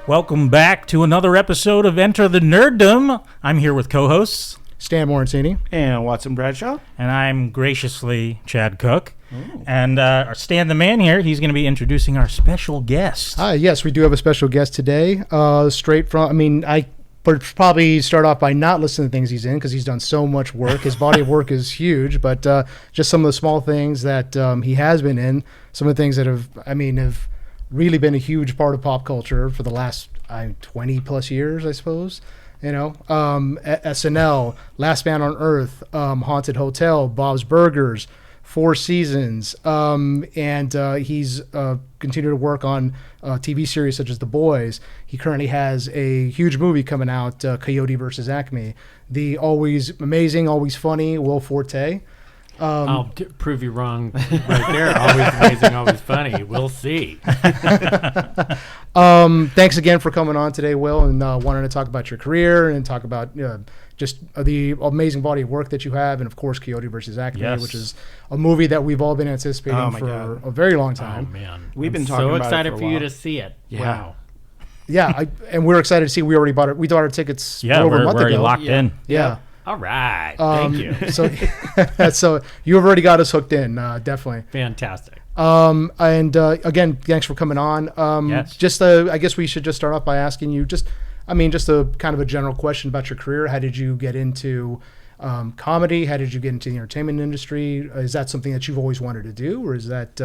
Welcome back to another episode of Enter the Nerdom. I'm here with co-hosts Stan Morancini and Watson Bradshaw, and I'm graciously Chad Cook. Ooh. And Stan the man here, he's going to be introducing our special guest. Yes, we do have a special guest today. I would probably start off by not listening to things he's in because he's done so much work. His body of work is huge, but just some of the small things that he has been in, some of the things that have really been a huge part of pop culture for the last 20 plus years, I suppose. SNL, Last Man on Earth, Haunted Hotel, Bob's Burgers, Four Seasons, and he's continued to work on TV series such as The Boys. He currently has a huge movie coming out, Coyote versus Acme. The always amazing, always funny Will Forte. I'll prove you wrong right there. Always amazing, always funny. We'll see. Thanks again for coming on today, Will, and wanting to talk about your career and talk about just the amazing body of work that you have, and of course Coyote versus Acme, which is a movie that we've all been anticipating for a very long time. Oh man, we've been talking so about excited it for you to see it. Yeah. Wow. Yeah, and we're excited to see. We already bought it. We bought our tickets over a month ago. Locked in. Yeah. All right. Thank you. So you've already got us hooked in. Definitely. Fantastic. Again, thanks for coming on. Yes. I guess we should just start off by asking you just a kind of a general question about your career. How did you get into comedy? How did you get into the entertainment industry? Is that something that you've always wanted to do, or is that?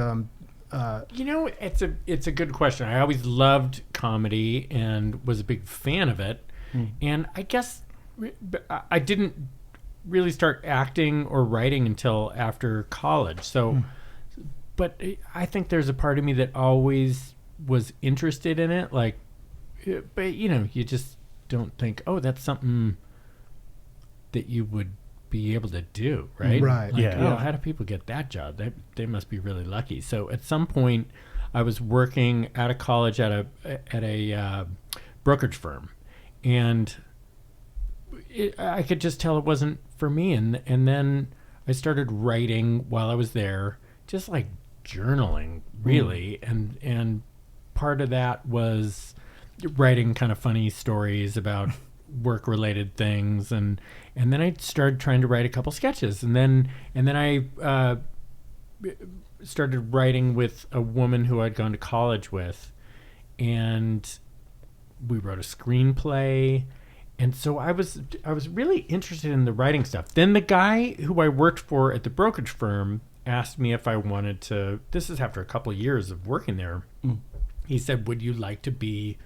It's a good question. I always loved comedy and was a big fan of it, and I guess I didn't really start acting or writing until after college. So, but I think there's a part of me that always was interested in it. But you just don't think, oh, that's something that you would be able to do, right? Right. How do people get that job? They must be really lucky. So at some point, I was working out of college at a brokerage firm, and I could just tell it wasn't for me. And then I started writing while I was there, just like journaling, really. And part of that was writing kind of funny stories about work-related things. And then I started trying to write a couple sketches. And then I started writing with a woman who I'd gone to college with. And we wrote a screenplay. And so I was really interested in the writing stuff. Then the guy who I worked for at the brokerage firm asked me if I wanted to, this is after a couple of years of working there. He said, would you like to be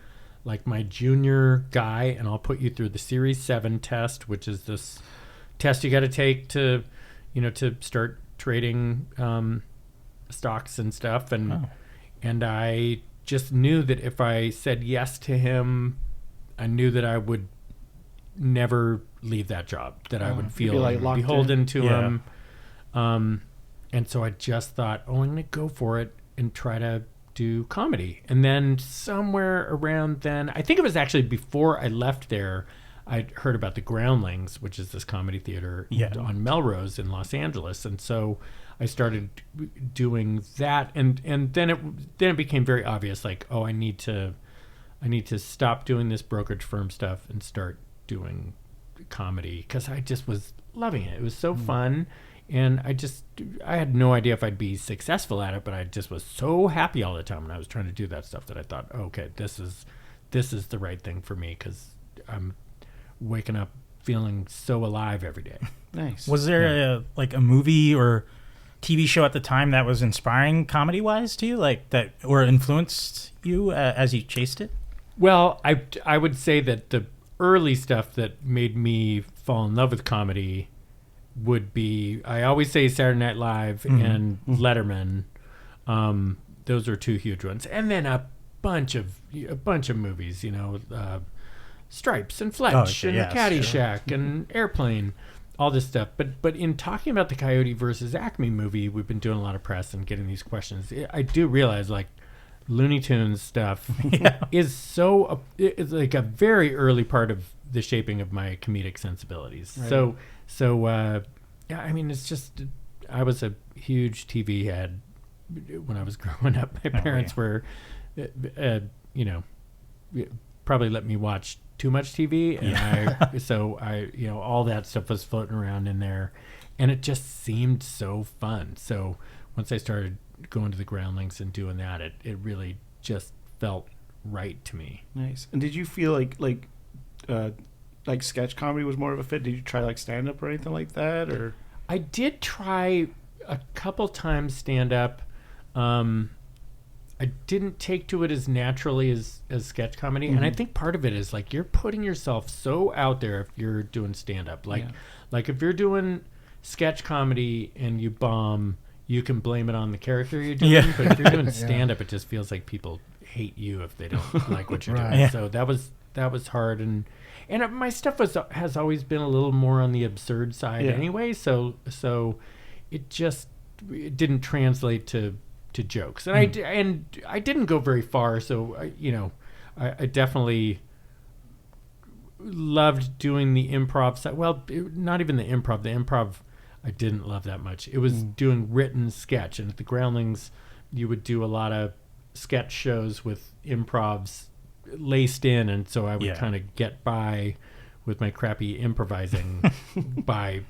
like my junior guy, and I'll put you through the Series 7 test, which is this test you got to take to start trading stocks and stuff. And I just knew that if I said yes to him, I knew that I would never leave that job, that I would feel beholden to him. And so I just thought, I'm going to go for it and try to do comedy. And then somewhere around then, I think it was actually before I left there, I heard about the Groundlings, which is this comedy theater on Melrose in Los Angeles. And so I started doing that. And then it became very obvious, like, oh, I need to stop doing this brokerage firm stuff and start doing comedy, because I just was loving it. It was so fun, and I had no idea if I'd be successful at it, but I just was so happy all the time when I was trying to do that stuff that I thought, oh, okay, this is the right thing for me, because I'm waking up feeling so alive every day. Nice. Was there a movie or TV show at the time that was inspiring comedy-wise to you, like that, or influenced you as you chased it? Well, I would say that the early stuff that made me fall in love with comedy would be, I always say Saturday Night Live and Letterman. Those are two huge ones. And then a bunch of movies, Stripes and Fletch and Caddyshack and Airplane, all this stuff. But in talking about the Coyote versus Acme movie, we've been doing a lot of press and getting these questions. I do realize, like, Looney Tunes stuff is it's like a very early part of the shaping of my comedic sensibilities. Right. So it's just, I was a huge TV head when I was growing up. My parents were, probably let me watch too much TV, and I all that stuff was floating around in there, and it just seemed so fun. So once I started going to the Groundlings and doing that, it really just felt right to me. Nice. And did you feel like sketch comedy was more of a fit? Did you try like stand up or anything like that, or? I did try a couple times stand up. I didn't take to it as naturally as sketch comedy, and I think part of it is like you're putting yourself so out there if you're doing stand up. Like if you're doing sketch comedy and you bomb, you can blame it on the character you're doing. Yeah. But if you're doing stand up, it just feels like people hate you if they don't like what you're doing. Yeah. So that was hard, and my stuff has always been a little more on the absurd side anyway. So it didn't translate to jokes, and I didn't go very far. So I definitely loved doing the improv side. Well, not even the improv. The improv I didn't love that much. It was doing written sketch, and at the Groundlings, you would do a lot of sketch shows with improvs laced in, and so I would kind of get by with my crappy improvising by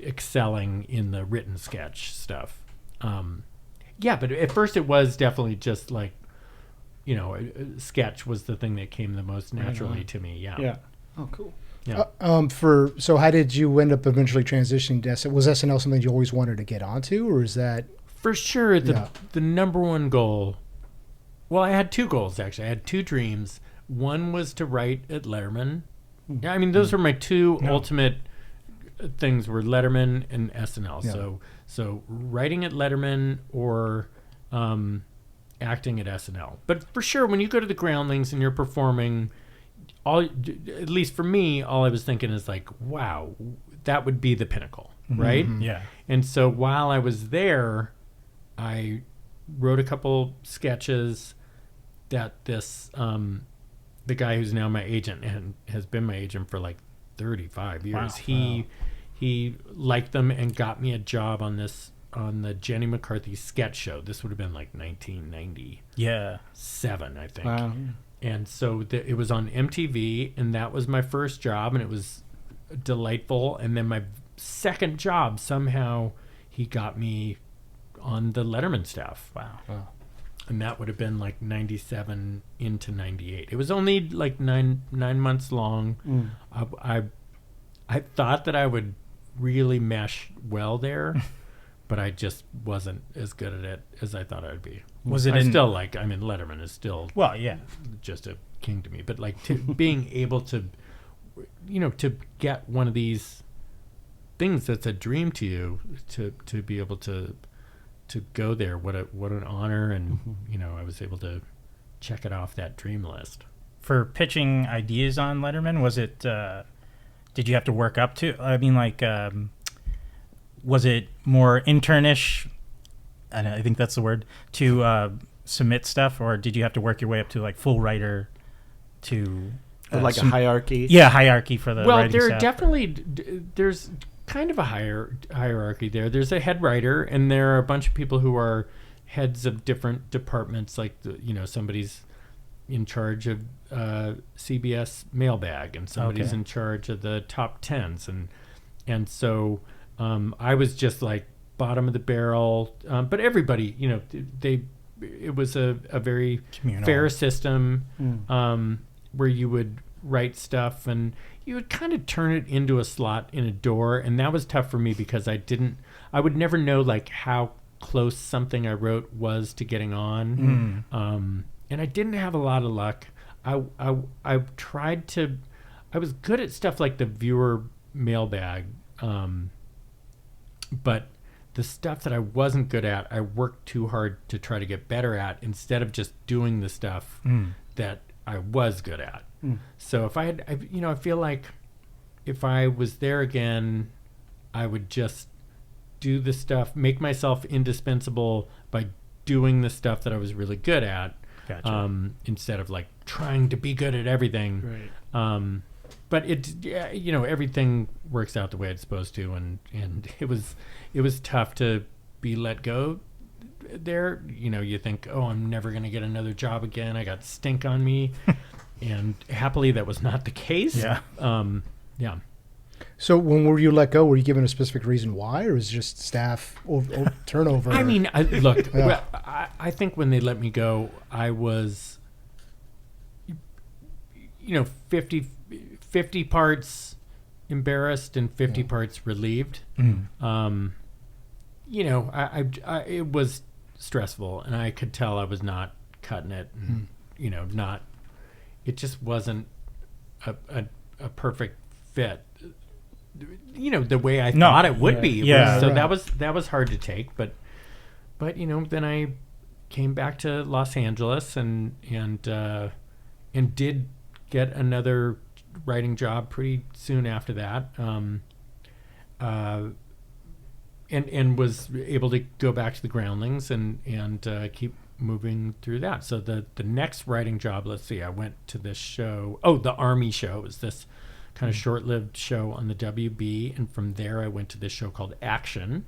excelling in the written sketch stuff. But at first it was definitely just like sketch was the thing that came the most naturally to me. Yeah. Oh, cool. Yeah. So how did you end up eventually transitioning to SNL? Was SNL something you always wanted to get onto, or is that? For sure, the number one goal. Well, I had two goals actually. I had two dreams. One was to write at Letterman. I mean, those were my two ultimate things: were Letterman and SNL. Yeah. So writing at Letterman or acting at SNL. But for sure, when you go to the Groundlings and you're performing, at least for me, all I was thinking is like, wow, that would be the pinnacle, right? Yeah. And so while I was there, I wrote a couple sketches that this the guy who's now my agent and has been my agent for like 35 years. Wow. He liked them and got me a job on the Jenny McCarthy sketch show. This would have been like 1997, I think. Wow. And so it was on MTV, and that was my first job, and it was delightful. And then my second job, somehow he got me on the Letterman staff. Wow. And that would have been like 97 into 98. It was only like nine months long. I thought that I would really mesh well there, but I just wasn't as good at it as I thought I would be. Letterman is still just a king to me, but like being able to to get one of these things that's a dream to you, to be able to go there, what an honor. And I was able to check it off that dream list. For pitching ideas on Letterman, was it did you have to work up to? I mean, like, was it more internish? I think that's the word, to submit stuff, or did you have to work your way up to like full writer to A hierarchy? Yeah, hierarchy for the writing there staff. there's kind of a hierarchy there. There's a head writer, and there are a bunch of people who are heads of different departments, like somebody's in charge of CBS mailbag, and somebody's in charge of the top tens, and so I was just like bottom of the barrel, but everybody, it was a very Communal. fair system where you would write stuff and you would kind of turn it into a slot in a door, and that was tough for me because I would never know like how close something I wrote was to getting on. And I didn't have a lot of luck. I was good at stuff like the viewer mailbag, but the stuff that I wasn't good at, I worked too hard to try to get better at instead of just doing the stuff that I was good at. So if I feel like if I was there again, I would just do the stuff, make myself indispensable by doing the stuff that I was really good at. Gotcha. Instead of like trying to be good at everything. Right. But everything works out the way it's supposed to, and it was tough to be let go there, you think, oh, I'm never going to get another job again. I got stink on me. And happily, that was not the case. Yeah. Yeah. So when were you let go? Were you given a specific reason why, or was it just staff turnover? I mean, look, Yeah. well, I think when they let me go, I was, 50 parts embarrassed and 50 parts relieved. It was stressful, and I could tell I was not cutting it, and, it just wasn't a perfect fit. The way I thought it would be. So that was hard to take, but then I came back to Los Angeles and did get another writing job pretty soon after that. And was able to go back to the Groundlings and keep moving through that. So the next writing job, let's see, I went to this show. Oh, the Army show. It was this kind of short-lived show on the WB, and from there I went to this show called Action.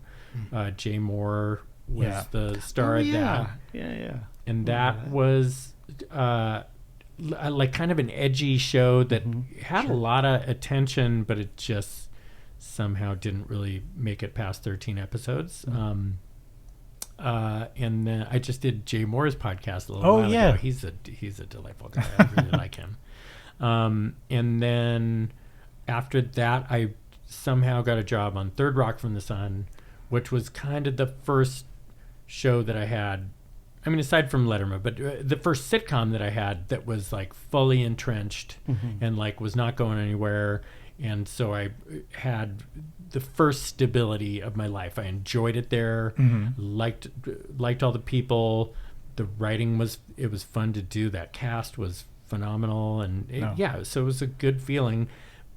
Jay Moore was the star of that. Yeah. And that was like kind of an edgy show that had a lot of attention, but it just somehow didn't really make it past 13 episodes. And then I just did Jay Moore's podcast a little while ago. He's a delightful guy. I really like him. And then after that, I somehow got a job on Third Rock from the Sun, which was kind of the first show that I had. I mean, aside from Letterman, but the first sitcom that I had that was like fully entrenched and like was not going anywhere. And so I had the first stability of my life. I enjoyed it there, liked all the people. The writing was fun to do. That cast was phenomenal. And so it was a good feeling.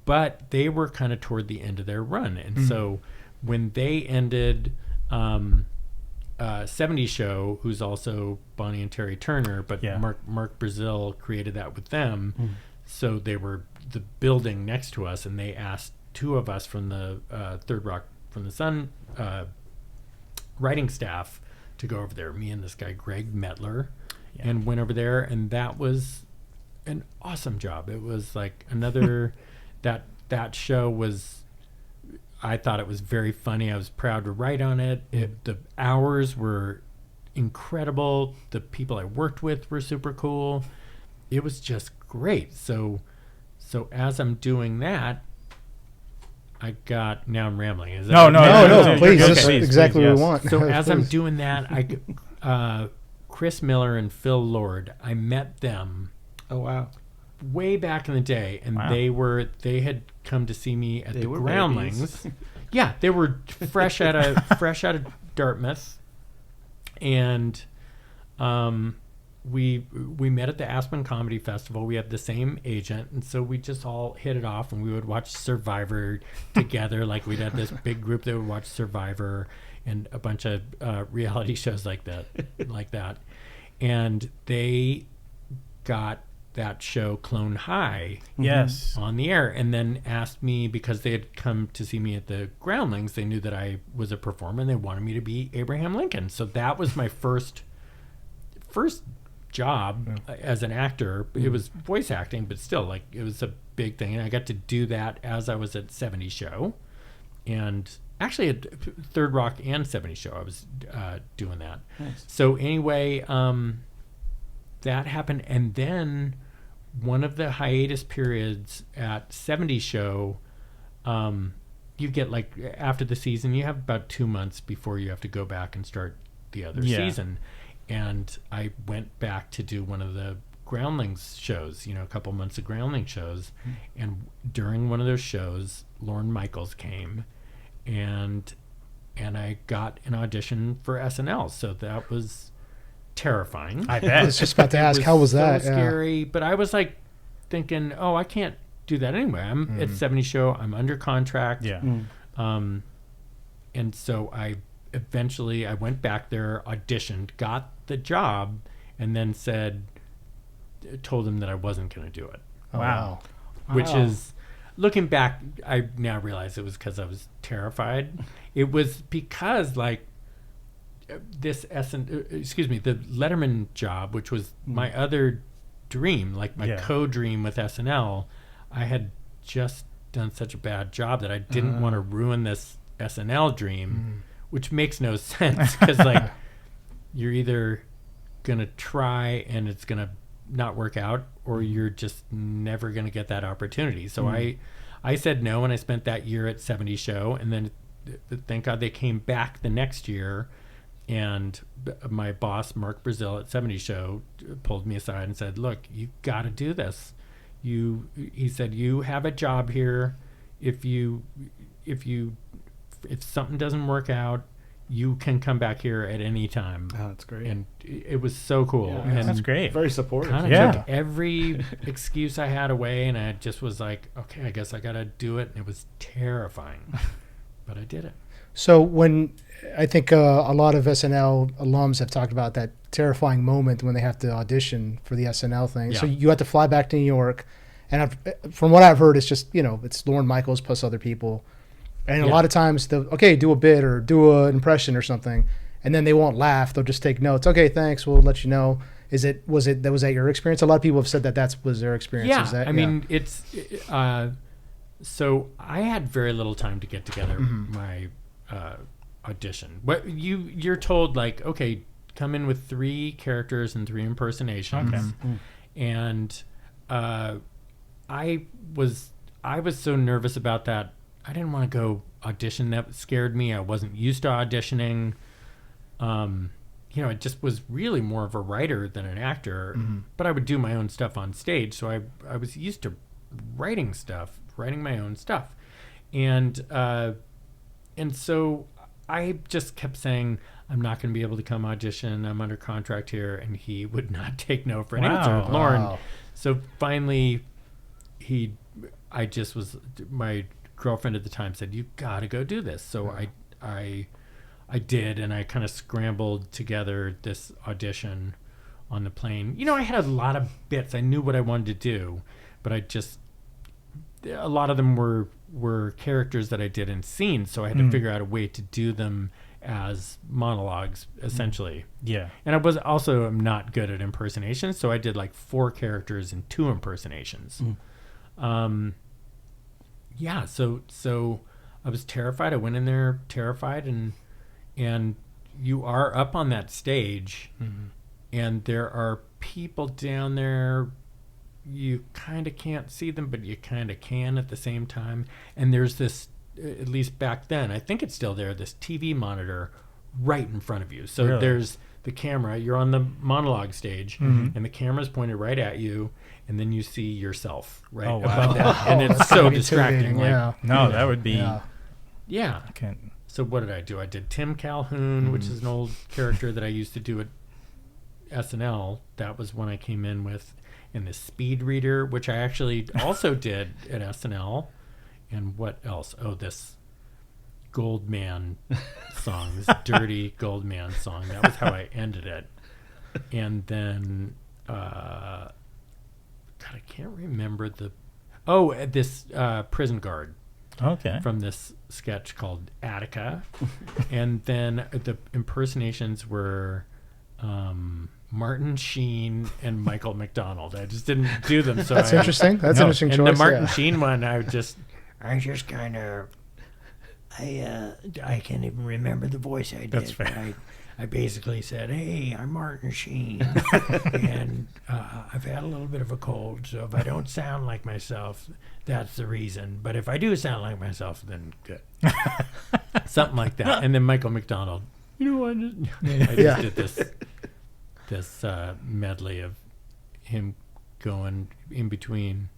But they were kind of toward the end of their run. And so when they ended 70s Show, who's also Bonnie and Terry Turner, but Mark Brazil created that with them. So they were the building next to us, and they asked two of us from the Third Rock from the Sun writing staff to go over there, me and this guy Greg Metler, and went over there, and that was an awesome job. It was like another that show was, I thought it was very funny. I was proud to write on it. The hours were incredible. The people I worked with were super cool. It was just great. So as I'm doing that, now I'm rambling. Is that No, please. Okay. This is exactly what we want. So as I'm doing that, Chris Miller and Phil Lord, I met them. Oh, wow. Way back in the day, and they had come to see me at the Groundlings. Yeah, they were fresh out of Dartmouth, and we met at the Aspen Comedy Festival. We had the same agent, and so we just all hit it off, and we would watch Survivor together. Like we'd have this big group that would watch Survivor and a bunch of reality shows like that. And they got that show Clone High on the air, and then asked me, because they had come to see me at the Groundlings, they knew that I was a performer and they wanted me to be Abraham Lincoln. So that was my first job as an actor. It was voice acting, but still, like, it was a big thing, and I got to do that as I was at 70s Show, and actually at Third Rock and 70s Show I was doing that. Nice. So anyway, that happened, and then one of the hiatus periods at 70s Show, you get, like, after the season, you have about 2 months before you have to go back and start the other season. And I went back to do one of the Groundlings shows, a couple months of Groundlings shows. And during one of those shows, Lorne Michaels came, and I got an audition for SNL. So that was terrifying. I bet. I was just about to ask, how was that? So scary, but I was like thinking, oh, I can't do that anyway. I'm at 70 Show. I'm under contract. Yeah. And so I went back there, auditioned, got the job, and then told them that I wasn't going to do it. Wow. Which is, looking back, I now realize it was because I was terrified. It was because, like, this the Letterman job, which was my other dream, like my co-dream with SNL. I had just done such a bad job that I didn't want to ruin this SNL dream, which makes no sense because like you're either gonna try and it's gonna not work out, or you're just never gonna get that opportunity. So I said no, and I spent that year at 70 Show, and then thank God they came back the next year, and my boss Mark Brazil at 70 Show pulled me aside and said, "Look, you got to do this. He said, you have a job here. If something doesn't work out, you can come back here at any time." Oh, that's great. And it was so cool. Yeah. And That's great. Very supportive. kind of Yeah. took every excuse I had away, and I just was like, okay, I guess I got to do it. And it was terrifying, but I did it. So when I think a lot of SNL alums have talked about that terrifying moment when they have to audition for the SNL thing. So Yeah. you have to fly back to New York, and from what I've heard, it's just it's Lorne Michaels plus other people, and a Yeah. lot of times they'll do a bit or do an impression or something, and then they won't laugh. They'll just take notes. Okay, thanks. We'll let you know. Was that your experience? A lot of people have said that was their experience. Yeah, Is that, I mean, it's so I had very little time to get together my audition. What you're told, like, okay, come in with 3 characters and 3 impersonations. Okay. And I was so nervous about that. I didn't want to go audition. That scared me. I wasn't used to auditioning. I just was really more of a writer than an actor, but I would do my own stuff on stage. So I was used to writing my own stuff. And so I just kept saying, I'm not going to be able to come audition. I'm under contract here. And he would not take no for an answer. Lauren. Wow. So finally, my girlfriend at the time said, you got to go do this. So I did, and I kind of scrambled together this audition on the plane. I had a lot of bits. I knew what I wanted to do, but a lot of them were characters that I did in scenes, so I had to figure out a way to do them as monologues, essentially. Yeah. And I'm not good at impersonations, so I did like 4 characters and 2 impersonations. So I was terrified. I went in there terrified, and you are up on that stage, and there are people down there. You kind of can't see them, but you kind of can at the same time. And there's this, at least back then, I think it's still there, this TV monitor right in front of you. So Really? there's the camera. You're on the monologue stage, and the camera's pointed right at you, and then you see yourself right Oh, wow. above that. And it's so distracting. Like, Yeah. No, that would be. yeah. I can't. So what did I do? I did Tim Calhoun, which is an old character that I used to do at SNL. That was when I came in with, and the Speed Reader, which I actually also did at SNL. And what else? Oh, this Goldman song, this dirty Goldman song. That was how I ended it. And then, God, I can't remember this prison guard. Okay. From this sketch called Attica. And then the impersonations were Martin Sheen and Michael McDonald. I just didn't do them. So That's interesting. That's an interesting and choice. the Martin yeah. Sheen one, I just kind of, I can't even remember the voice I did. That's fair. But I basically said, hey, I'm Martin Sheen, and I've had a little bit of a cold, so if I don't sound like myself, that's the reason. But if I do sound like myself, then good. Something like that. And then Michael McDonald, I just did this medley of him going in between.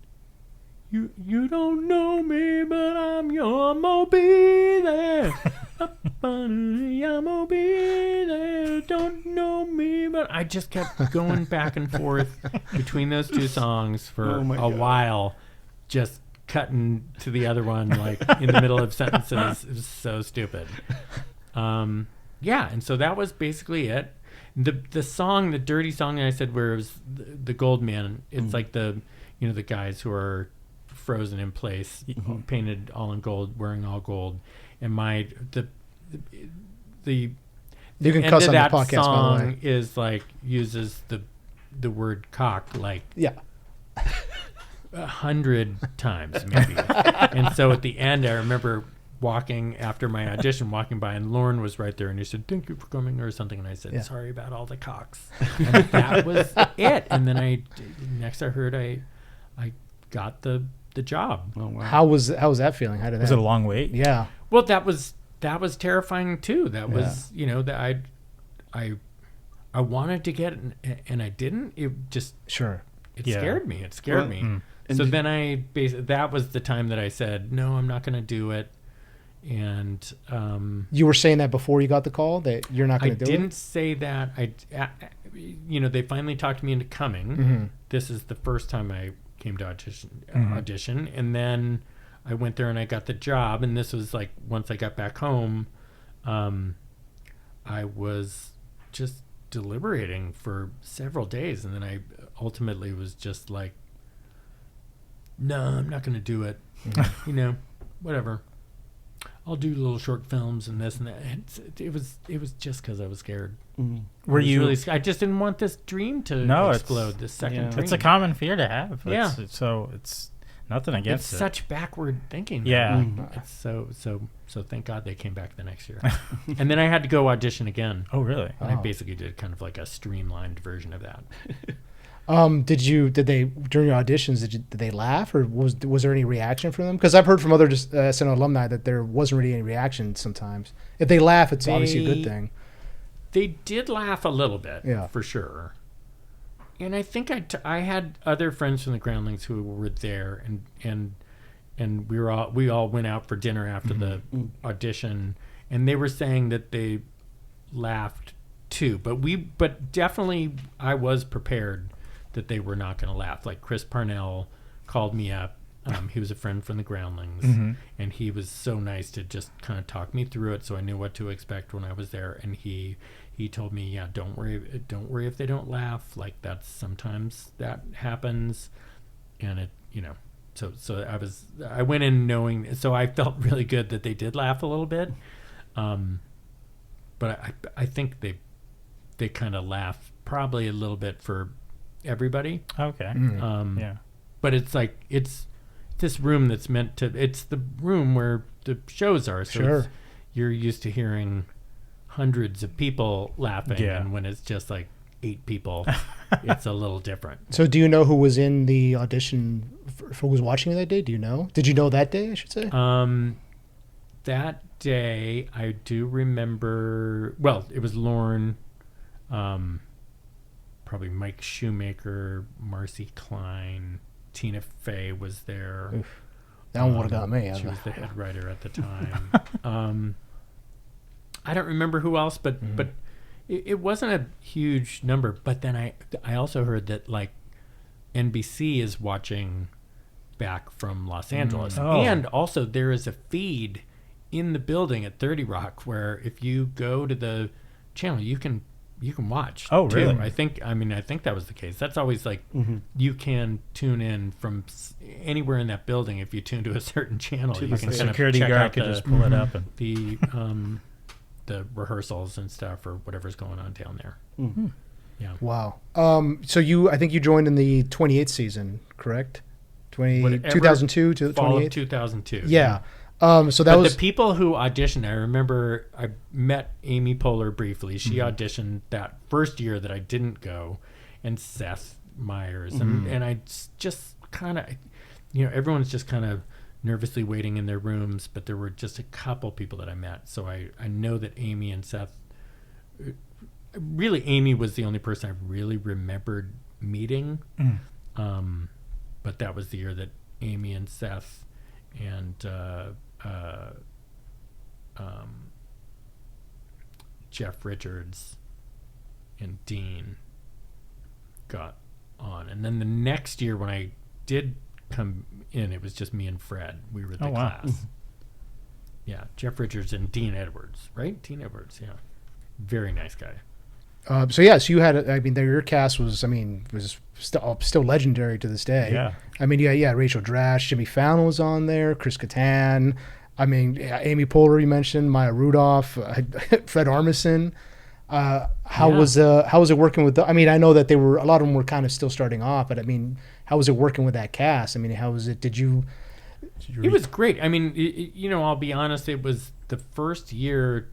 You don't know me, but I'm gonna be there. I'm gonna be there. Don't know me, but I just kept going back and forth between those 2 songs for Oh my a God. while, just cutting to the other one like in the middle of sentences. It was so stupid. And so that was basically it. The song, the dirty song that I said, where it was the Goldman. It's like the guys who are frozen in place, painted all in gold, wearing all gold, and the You can end cuss of on the that podcast, song by the way. is like uses the word cock like Yeah. 100 times maybe. And so at the end, I remember walking after my audition, walking by, and Lauren was right there, and he said, "Thank you for coming," or something, and I said, Yeah. "Sorry about all the cocks." And that was it. And then next I heard I got the job. Oh, wow. How was that feeling? How did Was that? it a long wait? Yeah. Well, that was terrifying too. That was, that I wanted to get it, and I didn't. It just Sure. Yeah. scared me. It scared me. And So did- then that was the time that I said, no, I'm not going to do it. And You were saying that before you got the call that you're not I going to do didn't say that. They finally talked me into coming. Mhm. This is the first time I came to audition. And then I went there and I got the job. And this was like, once I got back home, I was just deliberating for several days. And then I ultimately was just like, no, I'm not going to do it. Whatever. I'll do little short films and this and that. It was just because I was scared. Mhm. Were you? I just didn't want this dream to No, it's- explode. This second Yeah. dream. It's a common fear to have. Yeah. So it's nothing It's against it. such backward thinking. Yeah. Mhm. It's so thank God they came back the next year. And then I had to go audition again. Oh, really? And I Oh. basically did kind of like a streamlined version of that. Did they during your auditions did they laugh or was there any reaction from them? Because I've heard from other SNL alumni that there wasn't really any reaction sometimes. If they laugh, it's obviously a good They- thing. They did laugh a little bit, Yeah. for sure. And I think I had other friends from the Groundlings who were there, and we all went out for dinner after the audition, and they were saying that they laughed too. But definitely I was prepared that they were not going to laugh. Like Chris Parnell called me up. He was a friend from the Groundlings, and he was so nice to just kind of talk me through it, so I knew what to expect when I was there. And he told me, yeah, don't worry if they don't laugh. Like sometimes that happens, and it so I went in knowing, so I felt really good that they did laugh a little bit, but I think they kind of laugh probably a little bit for everybody. Okay. Yeah. But it's like it's this room that's meant to. It's the room where the shows are. So Sure. you're used to hearing hundreds of people laughing, Yeah. and when it's just like 8 people, it's a little different. So do you know who was in the audition? Who was watching that day? Do you know? Did you know that day? I should say. That day, I do remember. Well, it was Lauren, probably Mike Shoemaker, Marcy Klein, Tina Fey was there. Oof. That one would have got me. She was the head writer at the time. I don't remember who else, but it wasn't a huge number. But then I also heard that like NBC is watching back from Los Angeles, Oh. and also there is a feed in the building at 30 Rock where if you go to the channel, you can watch. Oh, too. really? I think that was the case. That's always like you can tune in from anywhere in that building. If you tune to a certain channel, you Like can the kind of security check guard out could just pull it up and. the rehearsals and stuff or whatever's going on down there. Yeah. Wow. So I think you joined in the 28th season, correct? Whatever 2002 to Fall of 28th. 2002. Yeah. So that But was the people who auditioned, I remember I met Amy Poehler briefly. She auditioned that first year that I didn't go, and Seth Meyers. And I just kind of, everyone's just kind of nervously waiting in their rooms, but there were just a couple people that I met. So I know that Amy and Seth, really Amy was the only person I really remembered meeting. But that was the year that Amy and Seth and Jeff Richards and Dean got on. And then the next year when I did come in, it was just me and Fred. We were the Oh, wow. class. Yeah, Jeff Richards and Dean Edwards, right? Dean Edwards, yeah. Very nice guy. so you had. Your cast was. Was still legendary to this day. Yeah. Rachel Dratch, Jimmy Fallon was on there, Chris Kattan. Amy Poehler you mentioned, Maya Rudolph, Fred Armisen. How was it working with? I mean, I know that they were a lot of them were kind of still starting off, but I mean, how was it working with that cast? I mean, how was it? Did you It was great. I mean, I'll be honest. It was the first year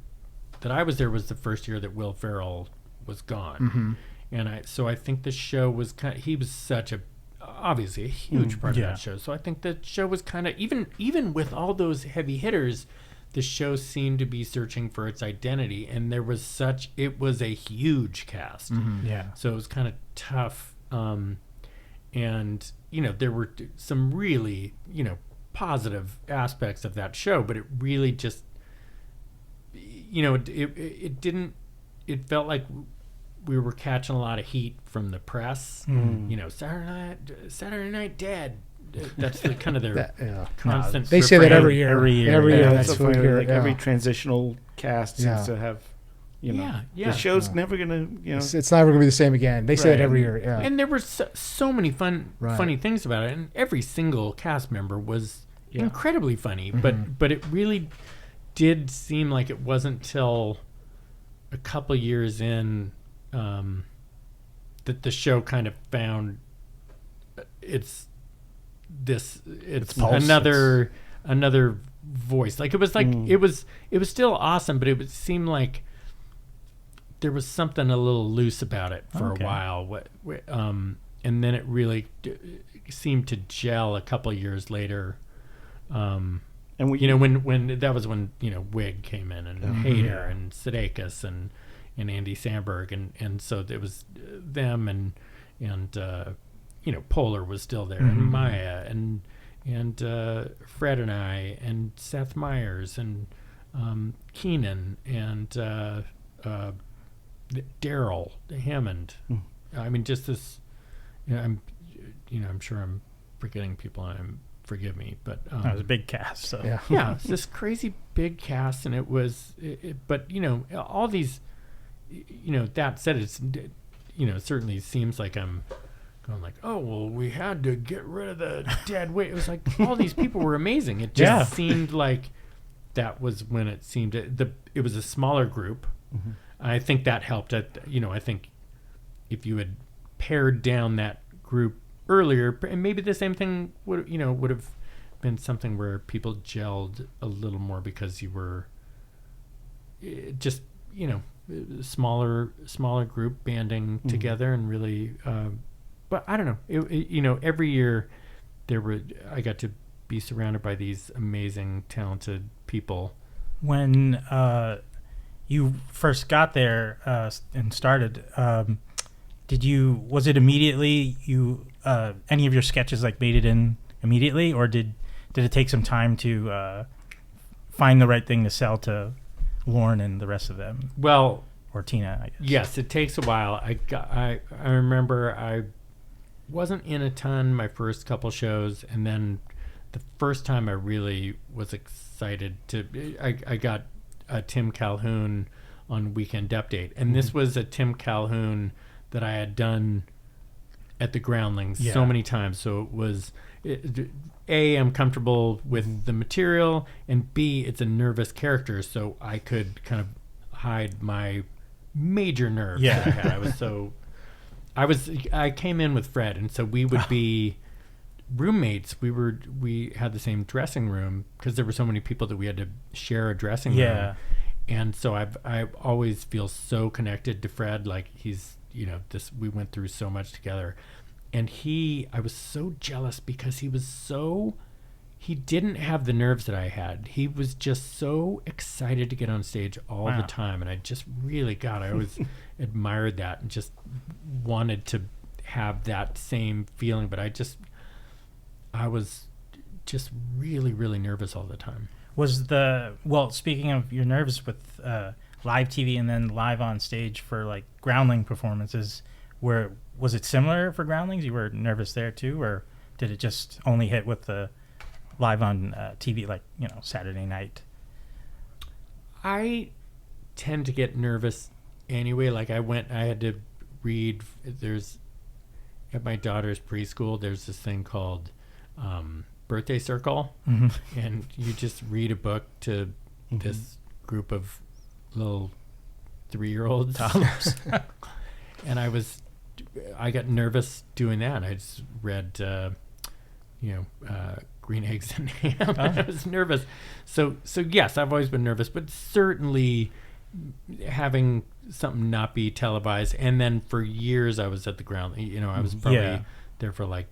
that I was there was the first year that Will Ferrell was gone, and I think the show was he was such a obviously a huge part of that show. So I think the show was kind of even with all those heavy hitters, the show seemed to be searching for its identity, and it was a huge cast. Yeah. So it was kind of tough, and there were some really positive aspects of that show, but it really just it didn't. It felt like we were catching a lot of heat from the press. Saturday Night Dead. That's the kind of their constant. They say that refrain. every year. Every year. Every year. Yeah, That's so what we funny, hear. like every transitional cast seems to have, the show's never gonna, It's never gonna be the same again. They say that every year. Yeah. And there were so many funny things about it, and every single cast member was incredibly funny. But it really did seem like it wasn't till a couple years in that the show kind of found it's pulse. another voice. Like it was it was still awesome, but it seemed like there was something a little loose about it for a while. And then it really seemed to gel a couple of years later. And when that was when Wig came in and Hader and Sudeikis and Andy Samberg and so it was them and Poehler was still there and Maya and Fred and I and Seth Meyers and Keenan and Daryl Hammond. I mean, just this. I'm sure I'm forgetting people. Forgive me, but That was a big cast. So yeah, it's this crazy big cast, and it was. But all these. That said, it's. It certainly seems like I'm going like, oh well, we had to get rid of the dead weight. It was like all these people were amazing. It just seemed like that was when it seemed it was a smaller group. I think that helped. I think if you had pared down that group earlier, and maybe the same thing would have been something where people gelled a little more because you were just smaller group banding together and really. But I don't know. Every year I got to be surrounded by these amazing, talented people. When you first got there and started, was it immediately any of your sketches like made it in immediately, or did it take some time to find the right thing to sell to Lorne and the rest of them? Well, or Tina, I guess. Yes, it takes a while. I remember I wasn't in a ton my first couple shows, and then the first time I really was excited I got Tim Calhoun on Weekend Update, and this was a Tim Calhoun that I had done at the Groundlings so many times. So it was A, I'm comfortable with the material, and B, it's a nervous character, so I could kind of hide my major nerves that I had. I came in with Fred, and so we would be roommates. We had the same dressing room because there were so many people that we had to share a dressing room. And so I always feel so connected to Fred. Like he's we went through so much together, and I was so jealous because he didn't have the nerves that I had. He was just so excited to get on stage all the time, and I just really I always admired that and just wanted to have that same feeling. But I was just really, really nervous all the time. Speaking of your nerves with live TV and then live on stage for like Groundling performances, was it similar for Groundlings? You were nervous there too, or did it just only hit with the live on TV, like Saturday night? I tend to get nervous anyway. Like I had to read. At my daughter's preschool, there's this thing called Birthday Circle, and you just read a book to this group of little 3-year-olds. And I got nervous doing that. I just read, Green Eggs and Ham. I was nervous. So yes, I've always been nervous, but certainly having something not be televised. And then for years I was at the ground, I was probably there for like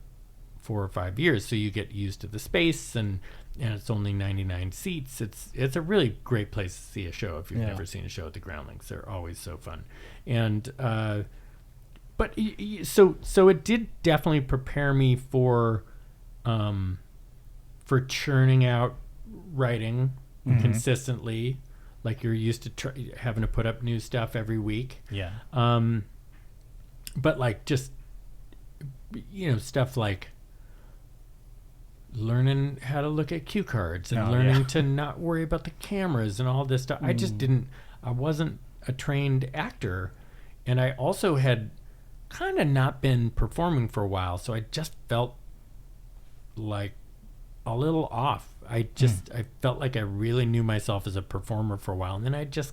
4 or 5 years. So you get used to the space and it's only 99 seats. It's a really great place to see a show if you've never seen a show at the Groundlings. They're always so fun. And, but so it did definitely prepare me for churning out writing consistently, like you're used to having to put up new stuff every week. Yeah. But like just stuff like learning how to look at cue cards and learning to not worry about the cameras and all this stuff. I wasn't a trained actor, and I also had kind of not been performing for a while, so I just felt like a little off. I felt like I really knew myself as a performer for a while, and then I just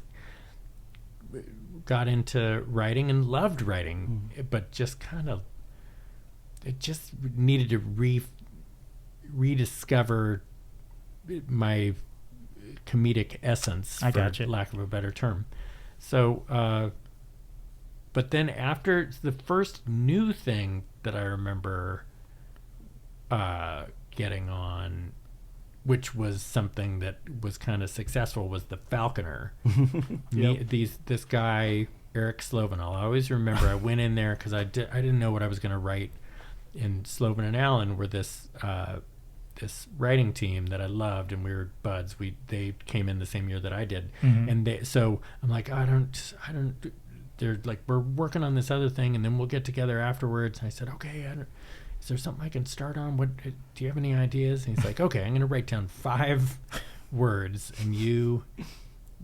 got into writing and loved writing, but just it just needed to rediscover my comedic essence, for lack of a better term. So, but then after the first new thing that I remember getting on, which was something that was kind of successful, was the Falconer. This guy Eric Slovenall. I always remember I went in there because I didn't know what I was going to write. And Sloven and Allen were this writing team that I loved, and we were buds. They came in the same year that I did, and so I'm like, I don't. They're like, we're working on this other thing, and then we'll get together afterwards. And I said, okay, is there something I can start on? What do you have any ideas? And he's like, okay, I'm going to write down 5 words, and you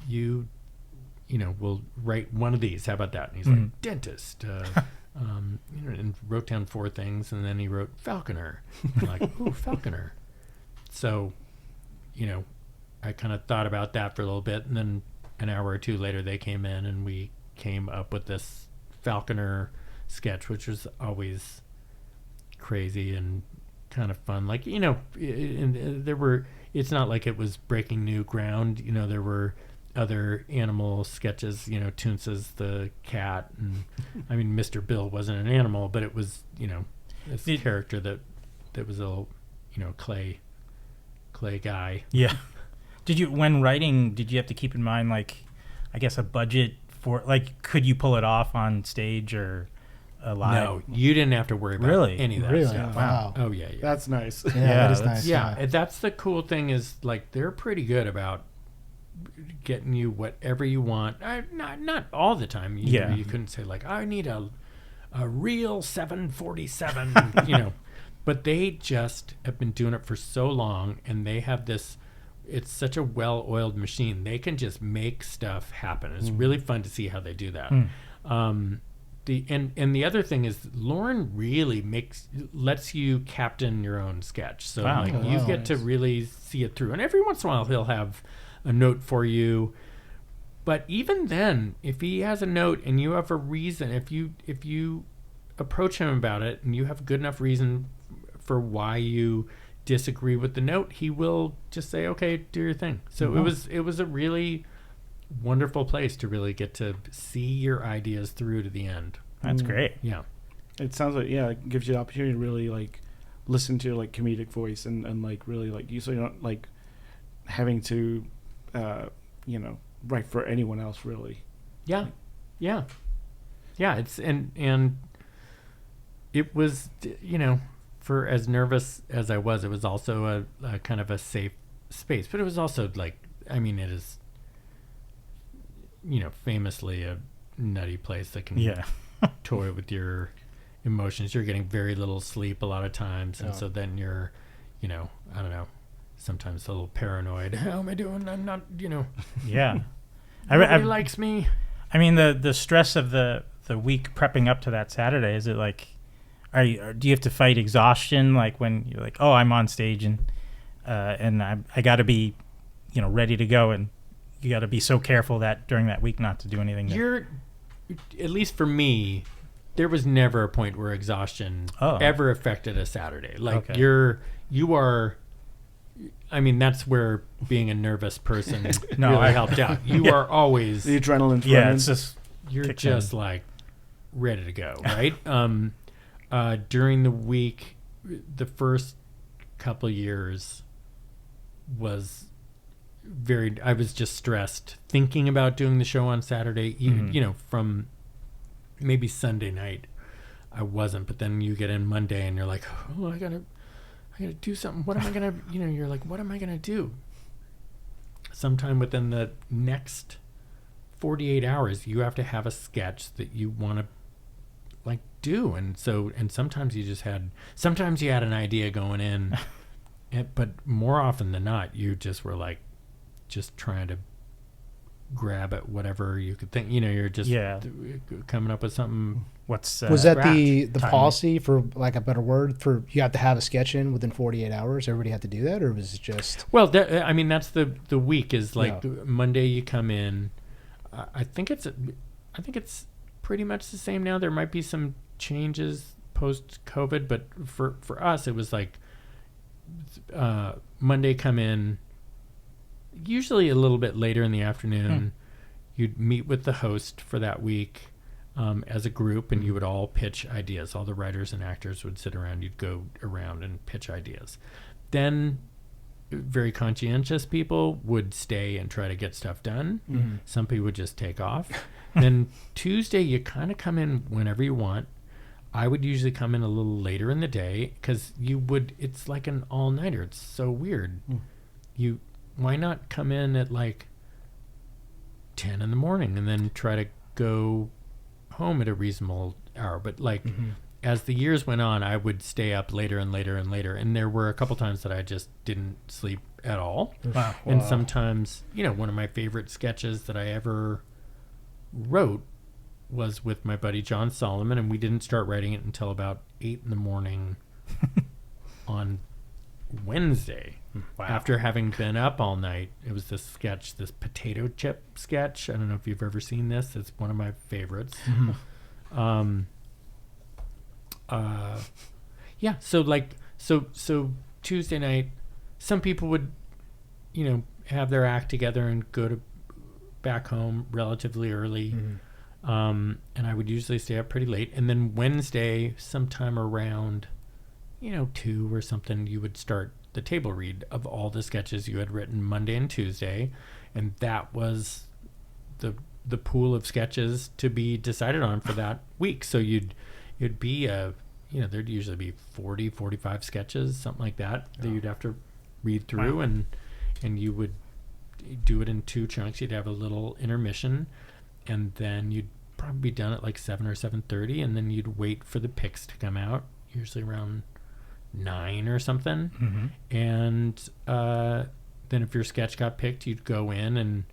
will write one of these. How about that? And he's like, dentist. And wrote down 4 things, and then he wrote Falconer. I'm like, ooh, Falconer. So, I kind of thought about that for a little bit, and then an hour or 2 later, they came in, and we came up with this Falconer sketch, which was always crazy and kind of fun. Like, it's not like it was breaking new ground. There were other animal sketches, Toonces the cat, and I mean, Mr. Bill wasn't an animal, but it was, this character that was a little, clay guy. Yeah. When writing, did you have to keep in mind, like, I guess a budget for, like, could you pull it off on stage or live? No, you didn't have to worry about any of that Really? stuff. Wow. Oh yeah. That's nice. Yeah, that is nice. Yeah, that's the cool thing is, like, they're pretty good about getting you whatever you want. Not all the time. You couldn't say, like, I need a real 747, but they just have been doing it for so long, and they have this, it's such a well-oiled machine. They can just make stuff happen. It's really fun to see how they do that. The other thing is, Lauren really lets you captain your own sketch. So you get to really see it through. And every once in a while he'll have a note for you. But even then, if he has a note and you have a reason, if you approach him about it and you have a good enough reason for why you disagree with the note, he will just say, okay, do your thing. So it was a really wonderful place to really get to see your ideas through to the end. That's great. Yeah. It sounds like, it gives you the opportunity to really, like, listen to your, like, comedic voice and like, really, like, so you're not, like, having to, write for anyone else, really. Yeah. Yeah. Yeah. It's, and it was, for as nervous as I was, it was also a kind of a safe space, but it was also, like, I mean, it is, famously a nutty place that can toy with your emotions. You're getting very little sleep a lot of times, and so then you're, I don't know, sometimes a little paranoid. How am I doing? I'm not, Yeah. Nobody likes me. I mean, the stress of the week prepping up to that Saturday, is it like, do you have to fight exhaustion, like when you're like, oh, I'm on stage and I got to be, ready to go and you got to be so careful that during that week not to do anything. You're, at least for me, there was never a point where exhaustion ever affected a Saturday. Like you are. I mean, that's where being a nervous person really helped out. You are always the adrenaline. Yeah, it's just you're just like ready to go, right? During the week, the first couple years was I was just stressed thinking about doing the show on Saturday. You know, from maybe Sunday night, I wasn't, but then you get in Monday and you're like, oh, I gotta do something. What am I gonna, you're like, what am I gonna do? Sometime within the next 48 hours, you have to have a sketch that you want to like do. And sometimes you had an idea going in, but more often than not, you just were like, just trying to grab at whatever you could think, you're just coming up with something. Was that the policy, for like a better word, for you have to have a sketch in within 48 hours? Everybody had to do that, or was it just? Well, that's the week is like Monday you come in. I think it's pretty much the same now. There might be some changes post COVID, but for us it was like Monday come in. Usually a little bit later in the afternoon, you'd meet with the host for that week as a group, and you would all pitch ideas. All the writers and actors would sit around. You'd go around and pitch ideas. Then very conscientious people would stay and try to get stuff done. Mm-hmm. Some people would just take off. Then Tuesday, you kind of come in whenever you want. I would usually come in a little later in the day because it's like an all-nighter. It's so weird. Why not come in at like 10 in the morning and then try to go home at a reasonable hour? But like as the years went on, I would stay up later and later and later. And there were a couple times that I just didn't sleep at all. Wow. And sometimes, one of my favorite sketches that I ever wrote was with my buddy John Solomon, and we didn't start writing it until about 8 in the morning on Wednesday. Wow. After having been up all night. It was this potato chip sketch. I don't know if you've ever seen this. It's one of my favorites. So Tuesday night, some people would, have their act together and go back home relatively early. And I would usually stay up pretty late. And then Wednesday, sometime around, 2 or something, you would start the table read of all the sketches you had written Monday and Tuesday, and that was the pool of sketches to be decided on for that week. So it'd be there'd usually be 45 sketches, something like that you'd have to read through. Wow. and you would do it in 2 chunks. You'd have a little intermission, and then you'd probably be done at like 7 or 7:30, and then you'd wait for the picks to come out, usually around 9 or something. And then if your sketch got picked, you'd go in and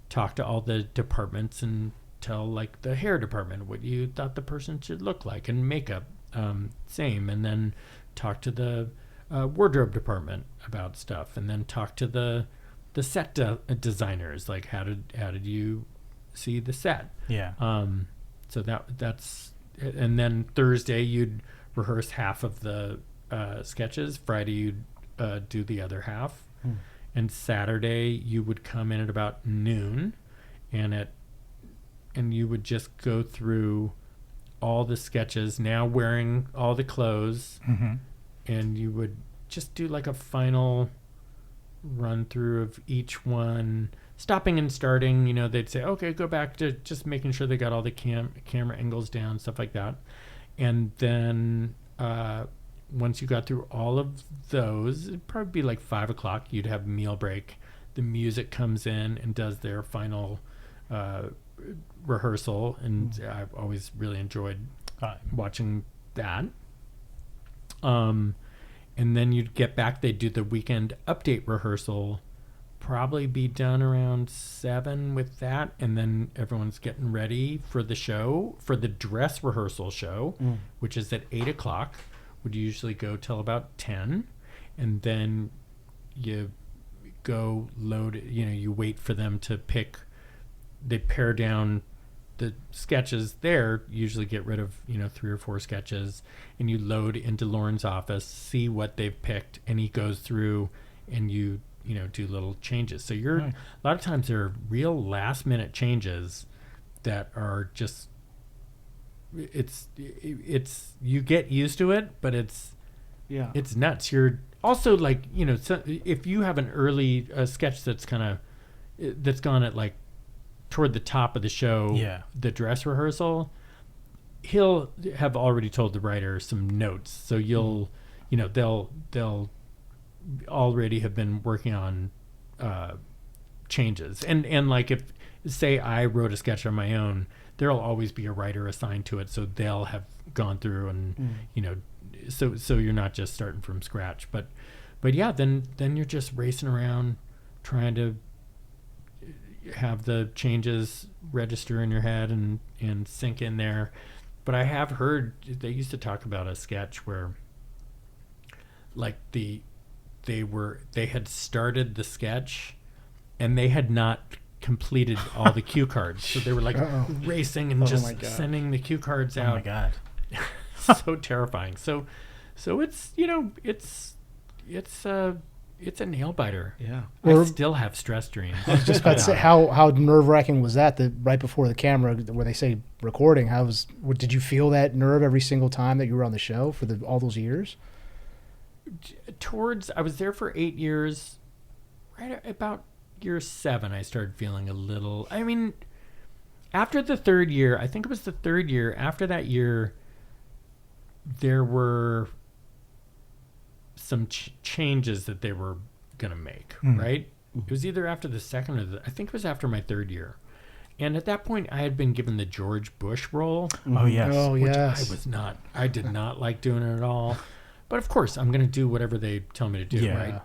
talk to all the departments and tell like the hair department what you thought the person should look like, and makeup same, and then talk to the wardrobe department about stuff, and then talk to the set designers, like how did you see the set. So that's, and then Thursday you'd rehearse half of the sketches. Friday you'd do the other half. And Saturday you would come in at about noon, and you would just go through all the sketches, now wearing all the clothes, and you would just do like a final run through of each one, stopping and starting. They'd say, okay, go back to just making sure they got all the camera angles down, stuff like that. And then once you got through all of those, it'd probably be like 5 o'clock. You'd have a meal break. The music comes in and does their final rehearsal, and I've always really enjoyed watching that. And then you'd get back. They'd do the weekend update rehearsal, probably be done around 7 with that, and then everyone's getting ready for the show, for the dress rehearsal show, which is at 8 o'clock. Would usually go till about 10, and then you go load, you wait for them to pick, they pare down the sketches there, usually get rid of, 3 or 4 sketches, and you load into Lauren's office, see what they've picked, and he goes through and you do little changes. So a lot of times there are real last minute changes that are just, it's you get used to it, but it's nuts. You're also like, so if you have an early sketch that's gone at like toward the top of the show, the dress rehearsal, he'll have already told the writer some notes. So you'll, they'll already have been working on changes. And like if, say I wrote a sketch on my own, there'll always be a writer assigned to it. So they'll have gone through and, so you're not just starting from scratch. But yeah, then you're just racing around trying to have the changes register in your head and sink in there. But I have heard they used to talk about a sketch where like they had started the sketch and they had not completed all the cue cards. So they were like racing and just sending the cue cards out. Oh my God. So terrifying. So it's, it's a nail biter. Yeah. I still have stress dreams. I was just about to say, how nerve-wracking was that right before the camera, where they say recording? Did you feel that nerve every single time that you were on the show for all those years? I was there for 8 years. Right about year 7, I started feeling a little. I mean, after the 3rd year, I think it was the 3rd year. After that year, there were some changes that they were going to make, right? It was either after the 2nd or I think it was after my 3rd year. And at that point, I had been given the George Bush role. Oh, yes. Oh, which yes. I did not like doing it at all. But of course, I'm going to do whatever they tell me to do, right?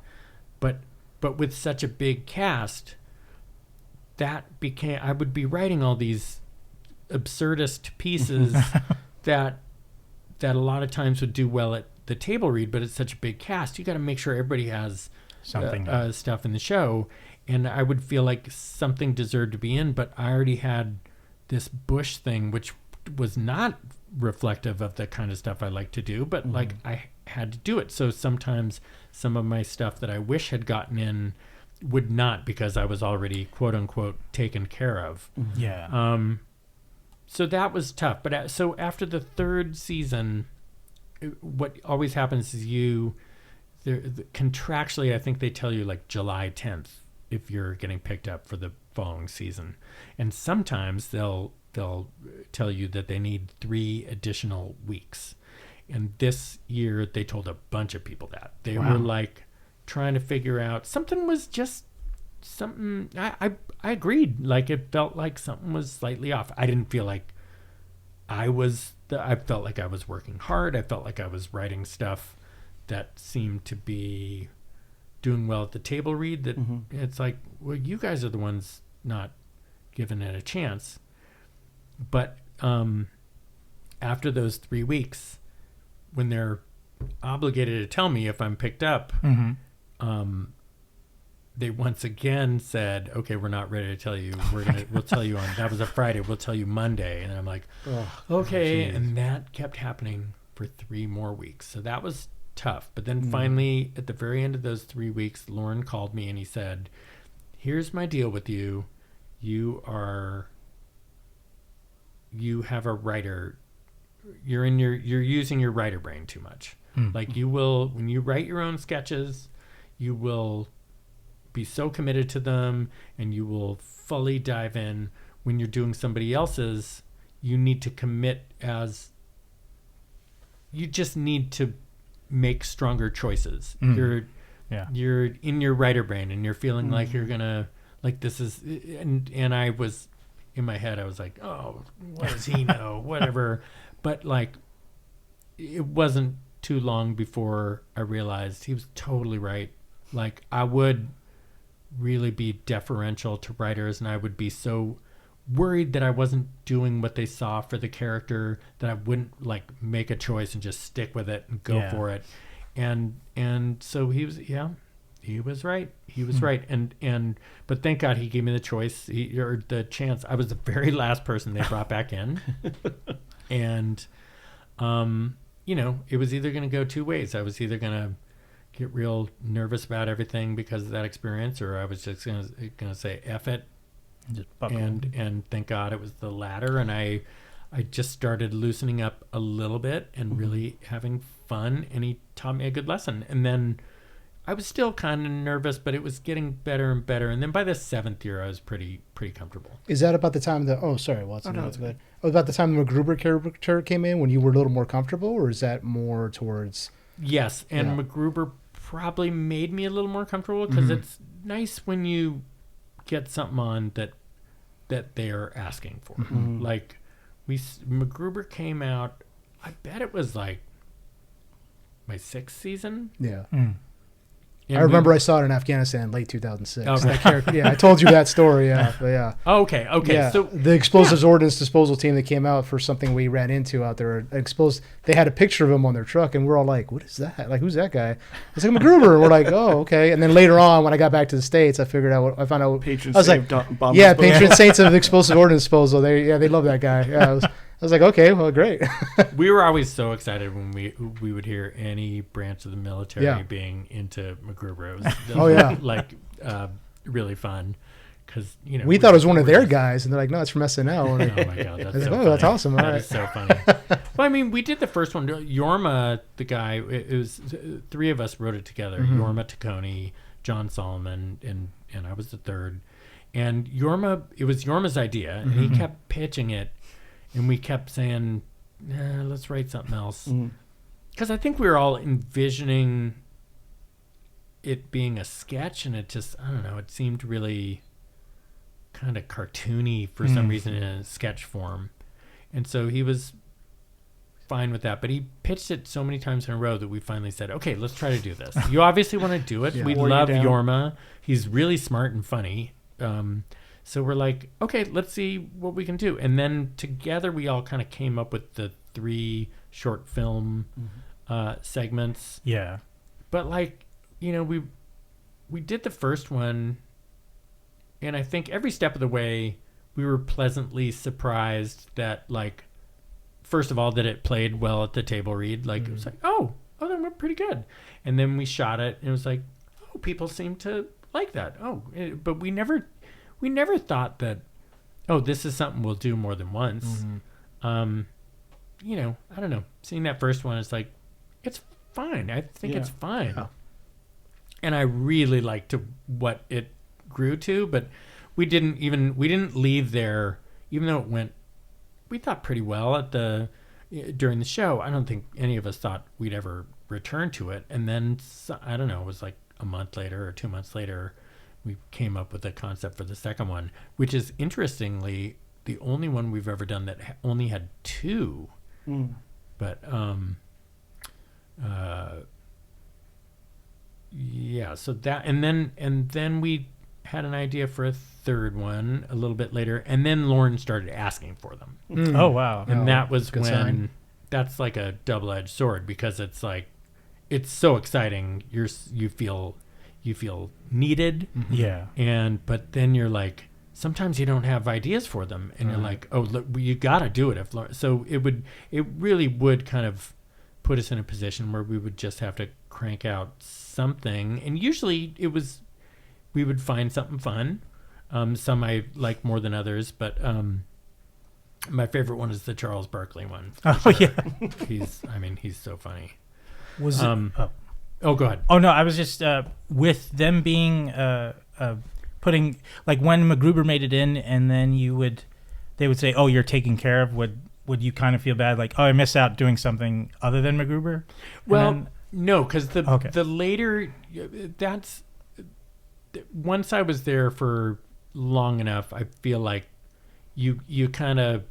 But with such a big cast, I would be writing all these absurdist pieces that a lot of times would do well at the table read, but it's such a big cast, you got to make sure everybody has something stuff in the show. And I would feel like something deserved to be in, but I already had this Bush thing, which was not reflective of the kind of stuff I like to do, but like I had to do it. So sometimes some of my stuff that I wish had gotten in would not, because I was already quote unquote taken care of. Yeah. So that was tough. But so after the 3rd season, what always happens is contractually, I think they tell you like July 10th if you're getting picked up for the following season. And sometimes they'll tell you that they need 3 additional weeks. And this year they told a bunch of people that. They were like trying to figure out something was just something. I agreed. Like it felt like something was slightly off. I didn't feel like I felt like I was working hard. I felt like I was writing stuff that seemed to be doing well at the table read. That it's like, well, you guys are the ones not giving it a chance. But after those 3 weeks, when they're obligated to tell me if I'm picked up, they once again said, okay, we're not ready to tell you. We'll tell you that was a Friday. We'll tell you Monday. And I'm like, okay. And that kept happening for 3 more weeks. So that was tough. But then finally, at the very end of those 3 weeks, Lauren called me and he said, here's my deal with you. You have a writer. You're using your writer brain too much. Like you will, when you write your own sketches, you will be so committed to them and you will fully dive in. When you're doing somebody else's, you need to commit you just need to make stronger choices. You're in your writer brain and you're feeling like you're gonna, like this is, and I was, in my head, I was like, oh, what does he know? Whatever. But like, it wasn't too long before I realized he was totally right. Like I would really be deferential to writers and I would be so worried that I wasn't doing what they saw for the character that I wouldn't like make a choice and just stick with it and go for it. And so he was, He was right. He was right. But thank God he gave me the choice or the chance. I was the very last person they brought back in. And, it was either going to go two ways. I was either going to get real nervous about everything because of that experience, or I was just going to say F it. And thank God it was the latter. And I just started loosening up a little bit and really having fun. And he taught me a good lesson. And then I was still kind of nervous, but it was getting better and better. And then by the 7th year, I was pretty comfortable. Is that about the time that? Oh, sorry, Watson. no, That's good. About the time the MacGruber character came in, when you were a little more comfortable, or is that more towards? Yes, and Yeah. MacGruber probably made me a little more comfortable because it's nice when you get something on that they are asking for. Like MacGruber came out. I bet it was like my 6th season. Yeah. And I remember I saw it in Afghanistan in late 2006. Okay. That character, yeah, I told you that story. Yeah, but yeah. Okay. Yeah, So the explosives ordnance disposal team that came out for something we ran into out there, they had a picture of him on their truck, and we're all like, "What is that? Like, who's that guy?" It's like MacGruber. And we're like, "Oh, okay." And then later on, when I got back to the States, I found out. Patron I was saint like, bomb "Yeah, disposal. patron saints of explosive ordnance disposal." They love that guy. Yeah, I was like, "Okay, well, great." we were always so excited when we would hear any branch of the military Yeah. being into MacGruber. It was Oh, yeah. like really fun because We thought it was one of their guys, and they're like, "No, it's from SNL." And Oh my God, I that's was so like, funny. "Oh, that's awesome! All That right." is so funny. Well, I mean, we did the first one. Yorma, the guy, it was 3 of us wrote it together. Yorma Taccone, John Solomon, and I was the third. And it was Yorma's idea, and he kept pitching it, and we kept saying, nah, let's write something else. Because I think we were all envisioning it being a sketch, and it just, I don't know, it seemed really kind of cartoony for some reason in a sketch form. And so he was fine with that, but he pitched it so many times in a row that we finally said, okay, let's try to do this. You obviously want to do it. Yeah. We Wore you love down. Yorma. He's really smart and funny. So we're like, okay, let's see what we can do. And then together we all kind of came up with the 3 short film segments. Yeah. But like, we did the first one, and I think every step of the way we were pleasantly surprised that, like, first of all, that it played well at the table read. Like, it was like, oh, that went pretty good. And then we shot it, and it was like, oh, people seem to like that. But we never thought that, oh, this is something we'll do more than once. I don't know. Seeing that first one, it's like, it's fine. I think it's fine. Oh. And I really liked what it grew to, but we didn't leave there, even though it went, we thought pretty well during the show. I don't think any of us thought we'd ever return to it. And then, I don't know, it was like a month later or 2 months later, we came up with a concept for the second one, which is interestingly the only one we've ever done that only had 2. But yeah, so that, and then we had an idea for a third one a little bit later, and then Lauren started asking for them. Oh, wow. And Oh, that was good when sign. that's like a double-edged sword, because it's like, it's so exciting. You feel needed. Yeah. But then you're like, sometimes you don't have ideas for them, and you're like, oh, look, you got to do it. So it really would kind of put us in a position where we would just have to crank out something. And usually we would find something fun. Some I like more than others, but my favorite one is the Charles Barkley one. Oh, yeah. He's so funny. Was it? Oh, go ahead. Oh, no, I was just with them being putting, like, when MacGruber made it in, and then they would say, oh, you're taken care of. Would you kind of feel bad, like, oh, I missed out doing something other than MacGruber? Well, no, because the later, that's, once I was there for long enough, I feel like you kind of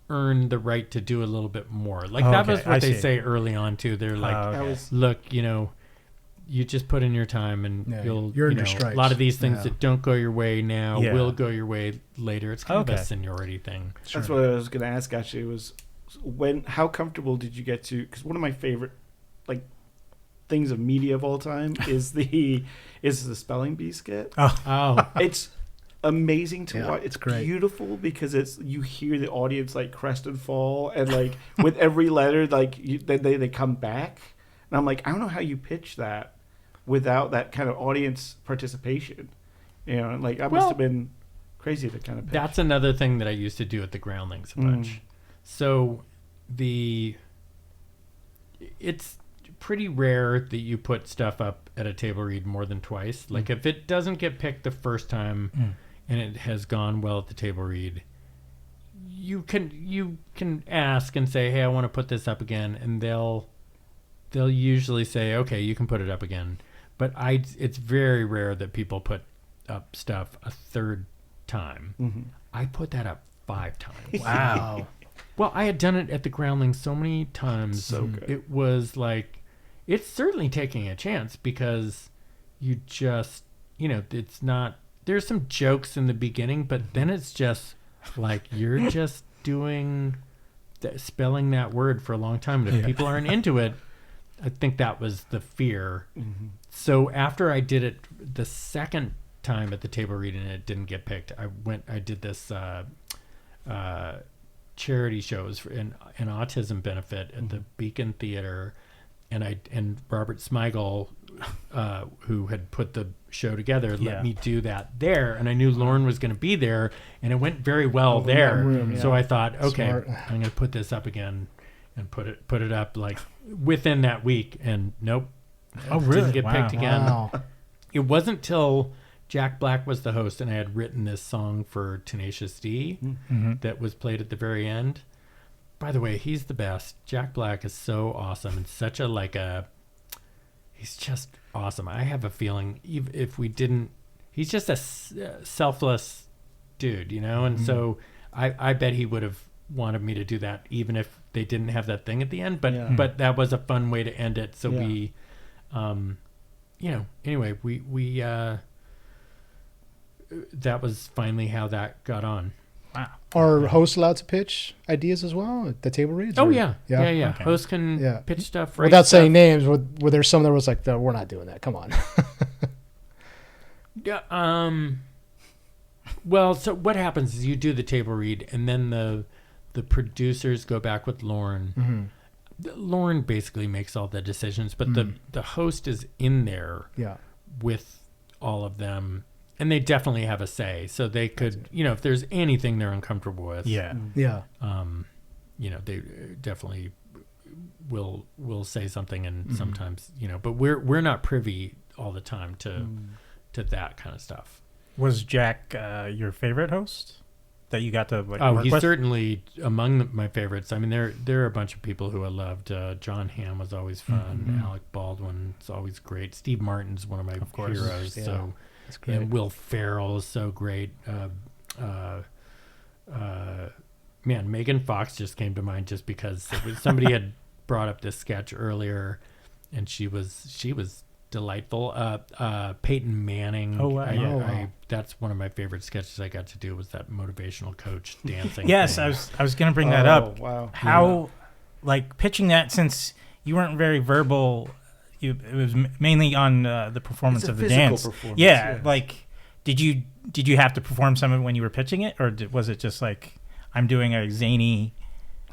earn the right to do a little bit more. Like, that was what they say early on too. They're like, look, you just put in your time, and you're in your stripes. a lot of these things that don't go your way now will go your way later. It's kind of a seniority thing. That's what I was going to ask, actually, was how comfortable did you get to, because one of my favorite, like, things of media of all time is the spelling bee skit. Oh, It's amazing to Yeah, watch. it's great. Beautiful because you hear the audience like crest and fall, and like with every letter, like they come back. And I'm like, I don't know how you pitch that without that kind of audience participation. You know, like that must Well, have been crazy to kind of pitch. that's another thing that I used to do at the Groundlings a bunch. So it's pretty rare that you put stuff up at a table read more than twice. Like if it doesn't get picked the first time and it has gone well at the table read, you can ask and say, hey, I want to put this up again, and they'll usually say, okay, you can put it up again. But it's very rare that people put up stuff a third time. I put that up 5 times. Wow. Well, I had done it at the Groundlings so many times. So good. It was like, it's certainly taking a chance because you just, it's not, there's some jokes in the beginning, but then it's just like, you're just doing, spelling that word for a long time. And if people aren't into it, I think that was the fear. So after I did it the second time at the table read and it didn't get picked, I did this charity shows for an autism benefit at the Beacon Theater, and Robert Smigel, who had put the show together, let me do that there, and I knew Lauren was going to be there, and it went very well there. room, So I thought, okay, Smart. I'm going to put this up again and put it up like within that week, and nope, Oh, really? didn't get Wow. picked again. Wow. It wasn't till Jack Black was the host and I had written this song for Tenacious D that was played at the very end. By the way, he's the best. Jack Black is so awesome and such he's just awesome. I have a feeling if we didn't, he's just a selfless dude, and so I bet he would have wanted me to do that even if they didn't have that thing at the end, but that was a fun way to end it. So we, anyway, we that was finally how that got on. Wow. Are hosts allowed to pitch ideas as well at the table reads? Oh or- yeah. Okay. Hosts can pitch stuff right Without saying names, were there some that was like, "No, we're not doing that. Come on." Yeah. Well, so what happens is you do the table read, and then the producers go back with Lauren. Lauren basically makes all the decisions, but the host is in there Yeah. with all of them, and they definitely have a say. So they could, if there's anything they're uncomfortable with, Yeah. they definitely will say something, and sometimes, but we're not privy all the time to that kind of stuff. Was Jack your favorite host that you got to work He's with? certainly among my favorites. I mean, there are a bunch of people who I loved. John Hamm was always fun. Alec Baldwin's always great. Steve Martin's one of my heroes. Yeah, So, that's great. and Will Ferrell is so great. Man, Megan Fox just came to mind just because somebody had brought up this sketch earlier, and she was delightful. Peyton Manning. Oh, wow. That's one of my favorite sketches I got to do, was that motivational coach dancing. Yes, thing. I was going to bring that up. Wow. How, like, pitching that, since you weren't very verbal, it was mainly on the performance It's a of the physical dance. performance, Yeah, yes. like, did you have to perform some of it when you were pitching it, or was it just like, I'm doing a zany,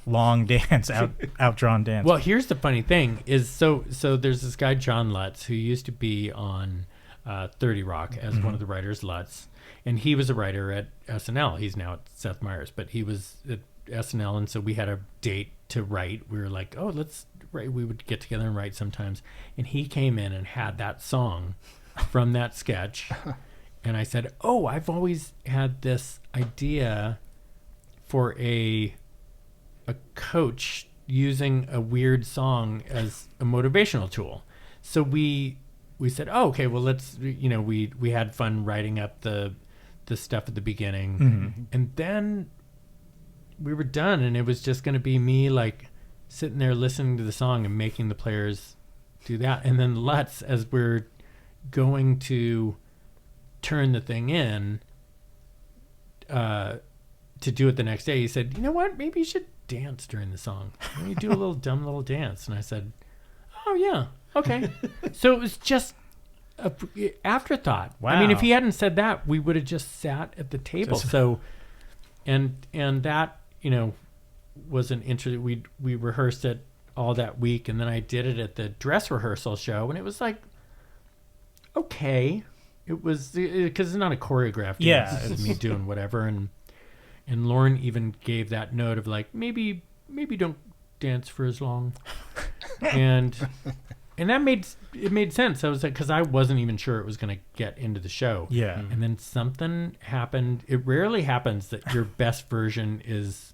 long dance, outdrawn dance? Well, here's the funny thing is, so there's this guy John Lutz who used to be on 30 Rock as one of the writers, Lutz, and he was a writer at SNL. He's now at Seth Meyers, but he was at SNL, and so we had a date to write. We were like, oh, let's write. We would get together and write sometimes, and he came in and had that song from that sketch, and I said, oh, I've always had this idea for a coach using a weird song as a motivational tool. So we said, oh, okay, well, let's, we had fun writing up the stuff at the beginning, and then we were done, and it was just going to be me like sitting there listening to the song and making the players do that. And then Lutz, as we're going to turn the thing in to do it the next day, he said, you know what, maybe you should dance during the song. Maybe do a little dumb little dance. And I said, oh yeah, Okay. So it was just a afterthought. I mean, if Wow. he hadn't said that, we would have just sat at the table. Just- So, and that, was an interesting. We rehearsed it all that week, and then I did it at the dress rehearsal show, and it was like, okay. It was because it's not a choreographed dance. Yeah. It's me doing whatever, and Lauren even gave that note of like, maybe don't dance for as long. and that made sense. I was like, because I wasn't even sure it was going to get into the show. Yeah. And then something happened. It rarely happens that your best version is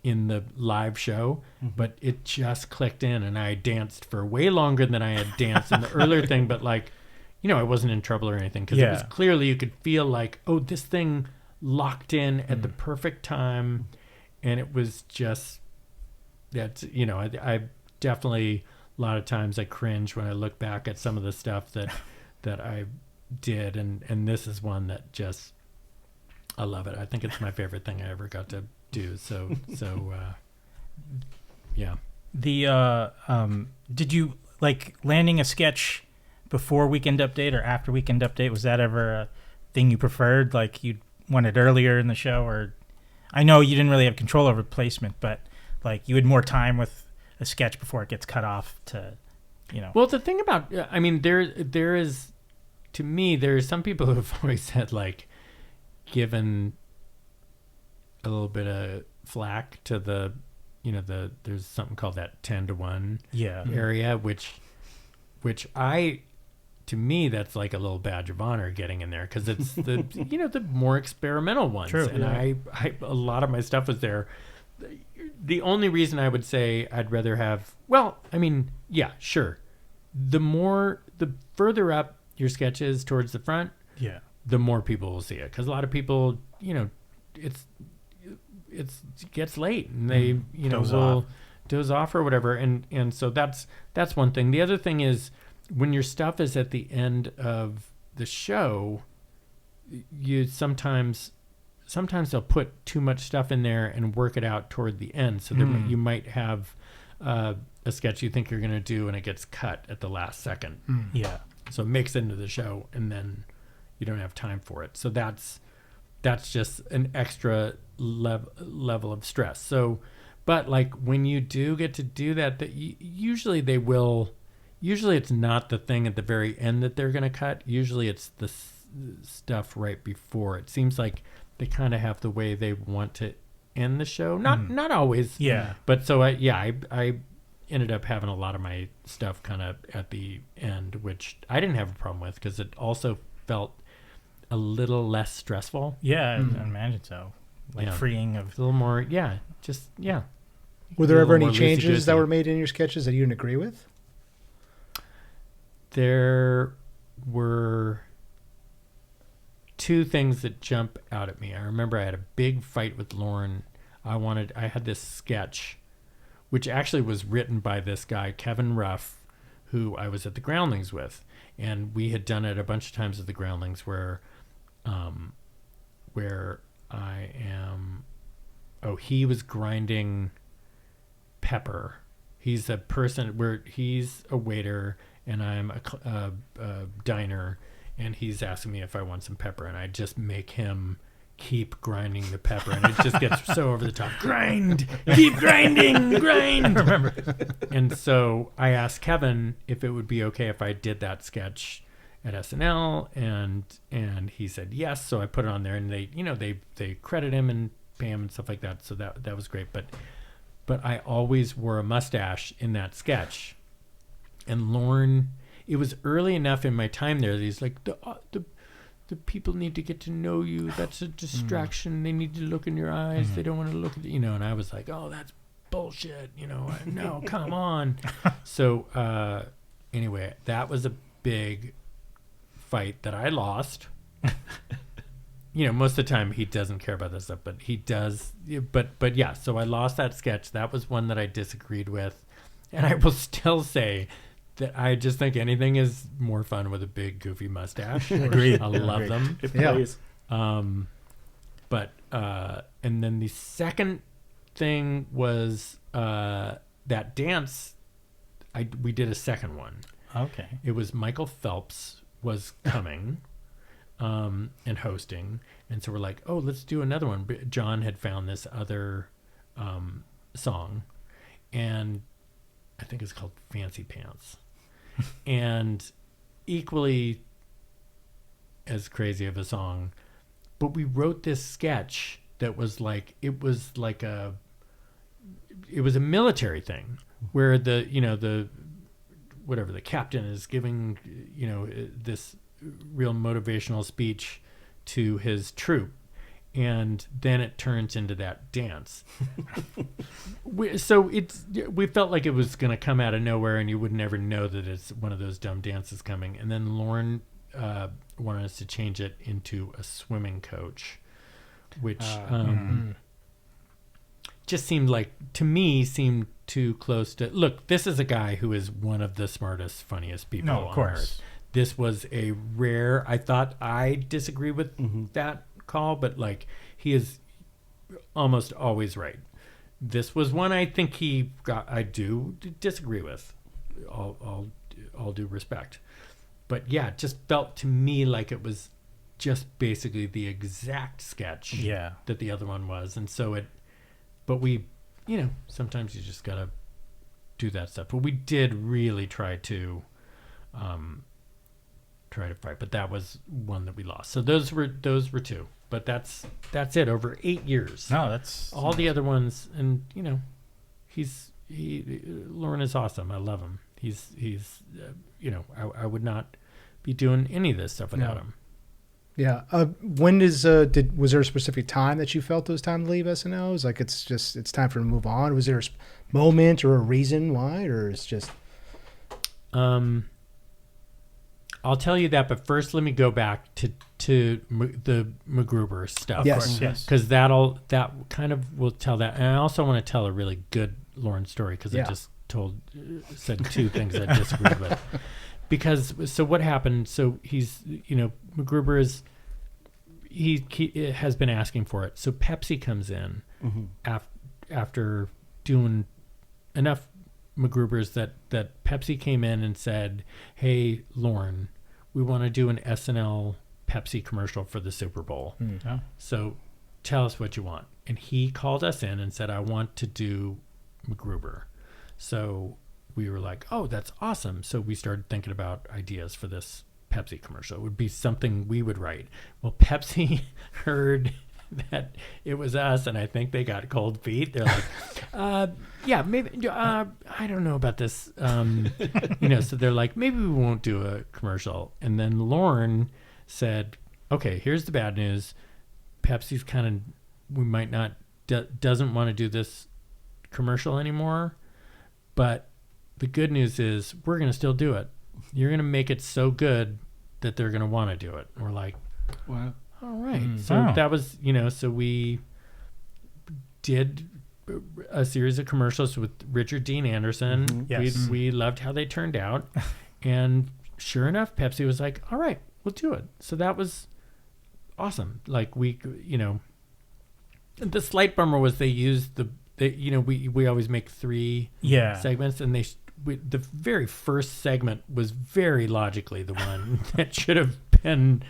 in the live show, but it just clicked in, and I danced for way longer than I had danced in the earlier thing. But like, I wasn't in trouble or anything, because it was clearly, you could feel like, oh, this thing locked in at the perfect time, and it was just that's I definitely, a lot of times I cringe when I look back at some of the stuff that I did, and this is one that just, I love it. I think it's my favorite thing I ever got to do. So yeah. The did you like landing a sketch before Weekend Update or after Weekend Update? Was that ever a thing you preferred? Like you wanted earlier in the show, or I know you didn't really have control over placement, but like you had more time with a sketch before it gets cut off to, Well, the thing about, I mean, there is, to me, there are some people who have always said, like, given a little bit of flack to the, there's something called that 10-to-1 area, which to me, that's like a little badge of honor getting in there, because it's the, the more experimental ones. True. And I a lot of my stuff was there. The only reason I would say I'd rather have, well, I mean, yeah, sure. The further up your sketch is towards the front, the more people will see it. Because a lot of people, it gets late, and they, will doze off or whatever. And so that's one thing. The other thing is, when your stuff is at the end of the show, you sometimes they'll put too much stuff in there and work it out toward the end. So you might have a sketch you think you're going to do, and it gets cut at the last second. Yeah. So it makes it into the show, and then you don't have time for it. So that's just an extra level of stress. So, but like when you do get to do that, usually they will. Usually it's not the thing at the very end that they're going to cut. Usually it's the stuff right before. It seems like they kind of have the way they want to end the show. Not always. Yeah. But so I ended up having a lot of my stuff kind of at the end, which I didn't have a problem with, because it also felt a little less stressful. Yeah, I imagine so. Like freeing A of. little more, Were there A ever little any more changes that loosey-goosey. were made in your sketches that you didn't agree with? There were two things that jump out at me. I remember I had a big fight with Lauren. I had this sketch, which actually was written by this guy, Kevin Ruff, who I was at the Groundlings with. And we had done it a bunch of times at the Groundlings where he was grinding pepper. He's a person where he's a waiter, and I'm a diner, and he's asking me if I want some pepper, and I just make him keep grinding the pepper, and it just gets so over the top. Grind, keep grinding, grind. I remember. And so I asked Kevin if it would be okay if I did that sketch at SNL, and he said yes. So I put it on there, and they credit him and pay him and stuff like that. So that was great. But I always wore a mustache in that sketch. And Lauren, it was early enough in my time there that he's like, the people need to get to know you. That's a distraction. They need to look in your eyes. They don't want to look at and I was like, oh, that's bullshit. No, come on. So anyway, that was a big fight that I lost. Most of the time he doesn't care about this stuff, but he does. But yeah, so I lost that sketch. That was one that I disagreed with. And I will still say that I just think anything is more fun with a big goofy mustache. Agreed. I love them. It Yeah. plays. But and then the second thing was that dance. We did a second one. Okay. It was Michael Phelps was coming and hosting. And so we're like, oh, let's do another one. But John had found this other song, and I think it's called Fancy Pants. And equally as crazy of a song, but we wrote this sketch that was like, it was a military thing where the captain is giving, this real motivational speech to his troop, and then it turns into that dance. we felt like it was going to come out of nowhere, and you would never know that it's one of those dumb dances coming. And then Lauren wanted us to change it into a swimming coach, which just seemed too close to. Look, this is a guy who is one of the smartest, funniest people No, of on course. earth. This was a rare. I thought I disagree with that call, but like, he is almost always right. This was one I think I do disagree with. All due respect, but yeah, it just felt to me like it was just basically the exact sketch that the other one was, and so but we, sometimes you just gotta do that stuff. But we did really try to fight, but that was one that we lost. So those were two. But that's it over 8 years. No, that's all the other ones, and Lauren is awesome. I love him. He's I would not be doing any of this stuff without him. Yeah. When was there a specific time that you felt it was time to leave SNL? It was like it's time for him to move on. Was there a moment or a reason why, or it's just? I'll tell you that, but first let me go back to the MacGruber stuff. Yes. Because that kind of will tell that, and I also want to tell a really good Lauren story, because I just said two things I disagreed with. Because so what happened? So he's MacGruber is he has been asking for it. So Pepsi comes in after doing enough MacGrubers that Pepsi came in and said, "Hey, Lauren, we want to do an SNL Pepsi commercial for the Super Bowl. So tell us what you want." And he called us in and said, "I want to do MacGruber." So we were like, "Oh, that's awesome." So we started thinking about ideas for this Pepsi commercial. It would be something we would write. Well, Pepsi heard that it was us, and I think they got cold feet. They're like, yeah, maybe, I don't know about this. So they're like, maybe we won't do a commercial. And then Lauren said, okay, here's the bad news. Pepsi's we might not, doesn't want to do this commercial anymore. But the good news is we're going to still do it. You're going to make it so good that they're going to want to do it. And we're like, wow. All right. So that was, so we did a series of commercials with Richard Dean Anderson. Yes. We loved how they turned out. And sure enough, Pepsi was like, all right, we'll do it. So that was awesome. Like the slight bummer was they used we always make 3 segments, and the very first segment was very logically the one that should have been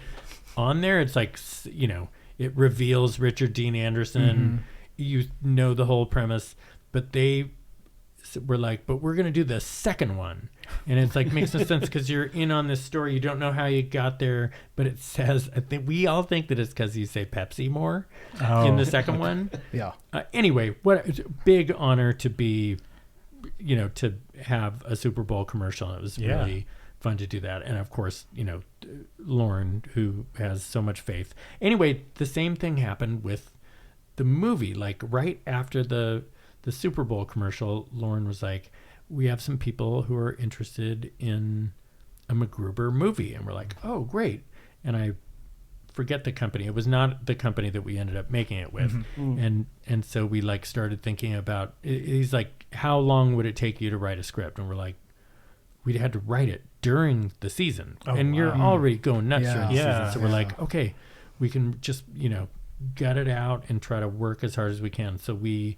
on there. It's like, it reveals Richard Dean Anderson. You know the whole premise, but they were like, but we're going to do the second one. And it's like, makes no sense because you're in on this story. You don't know how you got there, but it says, I think we all think that it's because you say Pepsi more in the second one. Yeah. Anyway, what a big honor to be, to have a Super Bowl commercial. It was really fun to do that. And of course, Lauren, who has so much faith. Anyway, the same thing happened with the movie. Like right after the Super Bowl commercial, Lauren was like, we have some people who are interested in a MacGruber movie. And we're like, oh, great. And I forget the company. It was not the company that we ended up making it with. And so we started thinking about, he's like, how long would it take you to write a script? And we're like, we had to write it during the season. You're already going nuts during the season. So we're like, okay, we can just, gut it out and try to work as hard as we can. So we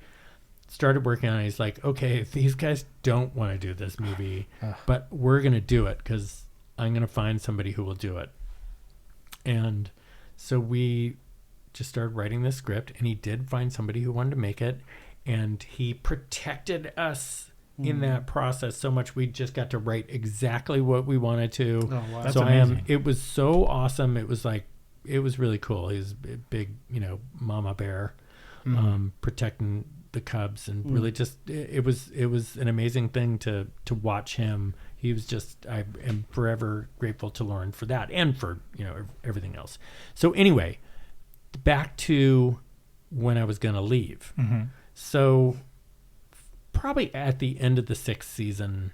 started working on it. He's like, okay, if these guys don't want to do this movie, but we're going to do it because I'm going to find somebody who will do it. And so we just started writing the script, and he did find somebody who wanted to make it, and he protected us in that process so much. We just got to write exactly what we wanted to. Oh, wow. That's So amazing. it was so awesome. It was like, it was really cool. He was a big, mama bear, protecting the cubs, and really just, it was an amazing thing to watch him. He was just, I am forever grateful to Lauren for that, and for, everything else. So anyway, back to when I was going to leave. Mm-hmm. So probably at the end of the 6th season,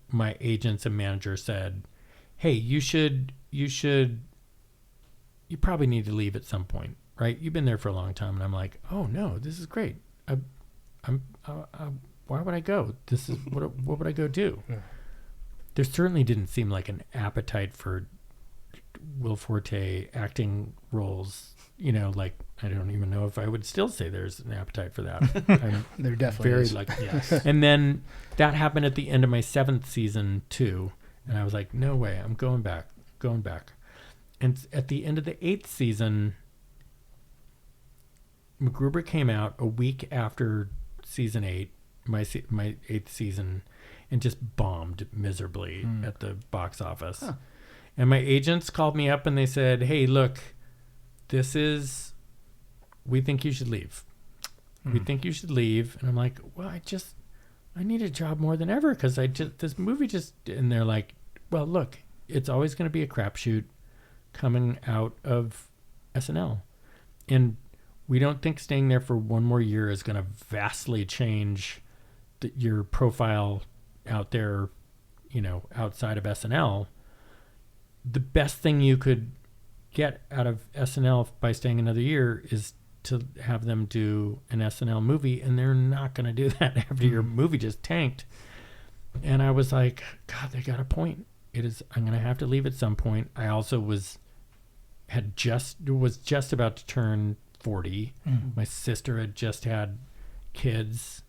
my agents and manager said, hey, you probably need to leave at some point, right? You've been there for a long time. And I'm like, oh no, this is great. Why would I go? This is what would I go do? Yeah. There certainly didn't seem like an appetite for Will Forte acting roles. Like, I don't even know if I would still say there's an appetite for that. I'm There definitely very is. lucky. Yes. And then that happened at the end of my 7th season too. And I was like, no way, I'm going back. And at the end of the 8th season, MacGruber came out a week after season 8, my 8th season, and just bombed miserably at the box office. Huh. And my agents called me up and they said, hey, look, we think you should leave. We think you should leave. And I'm like, well, I need a job more than ever because this movie and they're like, well, look, it's always going to be a crapshoot coming out of SNL. And we don't think staying there for one more year is going to vastly change your profile out there, outside of SNL. The best thing you could get out of SNL by staying another year is to have them do an SNL movie, and they're not going to do that after your movie just tanked. And I was like, God, they got a point. I'm going to have to leave at some point. I also was just about to turn 40. My sister had just had kids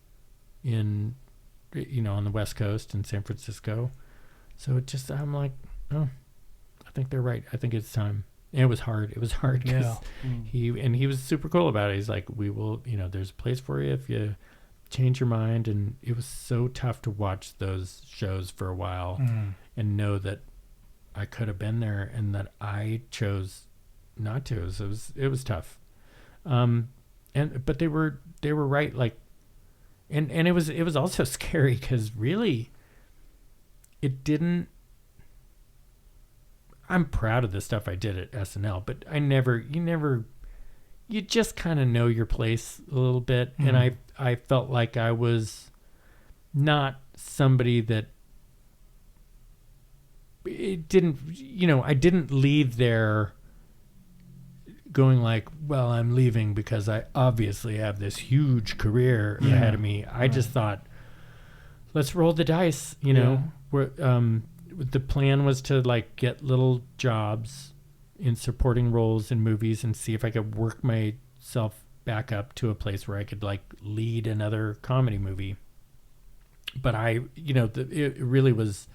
on the West Coast in San Francisco. So I'm like, oh, I think they're right. I think it's time. And it was hard. It was hard because he was super cool about it. He's like, we will, there's a place for you if you change your mind. And it was so tough to watch those shows for a while and know that I could have been there and that I chose not to. So it was tough. But they were right. Like, and it was also scary because really it didn't. I'm proud of the stuff I did at SNL, but you just kind of know your place a little bit. And I felt like I was not somebody that I didn't leave there going like, well, I'm leaving because I obviously have this huge career ahead of me. I just thought, let's roll the dice, the plan was to like get little jobs in supporting roles in movies and see if I could work myself back up to a place where I could like lead another comedy movie. But it really was,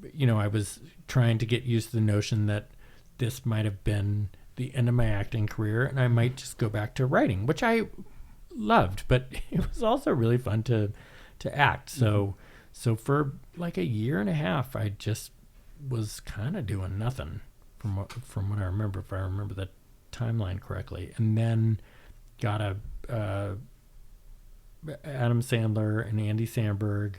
I was trying to get used to the notion that this might have been the end of my acting career and I might just go back to writing, which I loved, but it was also really fun to act. So for like a year and a half, I just was kind of doing nothing from what I remember, if I remember the timeline correctly. And then got Adam Sandler and Andy Samberg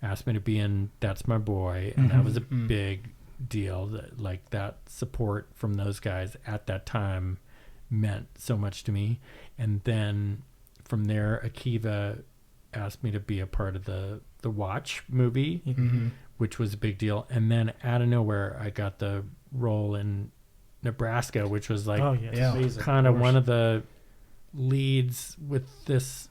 asked me to be in That's My Boy. And that was a big deal. That support from those guys at that time meant so much to me. And then from there, Akiva asked me to be a part of the Watch movie, which was a big deal. And then out of nowhere, I got the role in Nebraska, which was like kind of one of the leads with this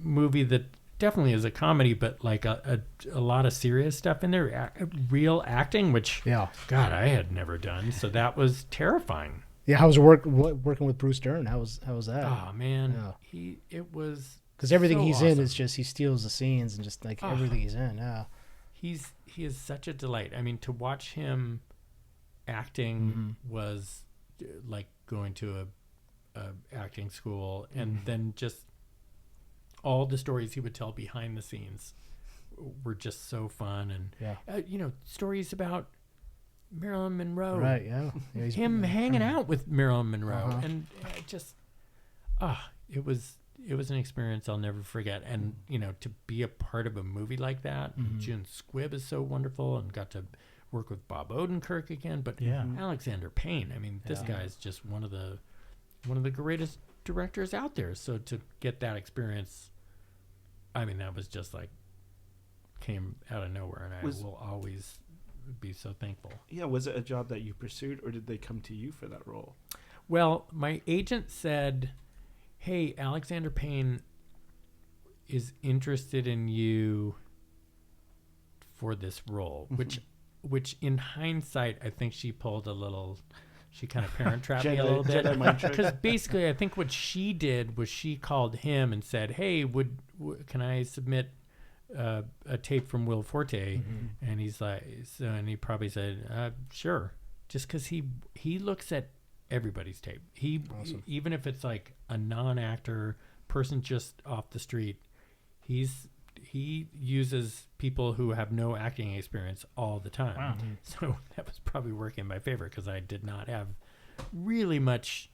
movie that definitely is a comedy, but like a lot of serious stuff in there, real acting, which God, I had never done. So that was terrifying. Yeah, how was working with Bruce Dern? How was that? Oh man, it was because everything So he's in awesome. is just he steals the scenes and just like everything he's in. Yeah, He is such a delight. I mean, to watch him acting was like going to a acting school, and then just all the stories he would tell behind the scenes were just so fun. And stories about Marilyn Monroe, right. Yeah, he's, him hanging out with Marilyn Monroe, and just it was an experience I'll never forget. And to be a part of a movie like that, June Squibb is so wonderful, and got to work with Bob Odenkirk again. But Alexander Payne, I mean, this guy is just one of the greatest directors out there. So to get that experience, I mean, that was just like came out of nowhere, and I will always be so thankful. Yeah, was it a job that you pursued, or did they come to you for that role? Well, my agent said, hey, Alexander Payne is interested in you for this role, which in hindsight, I think she pulled a little, she kind of parent trapped me a little bit. Because basically, I think what she did was she called him and said, hey, can I submit a tape from Will Forte? And he's like, and he probably said, sure. Just because he looks at everybody's tape. Even if it's like a non-actor person just off the street, he uses people who have no acting experience all the time. Wow. So that was probably working in my favor, because I did not have really much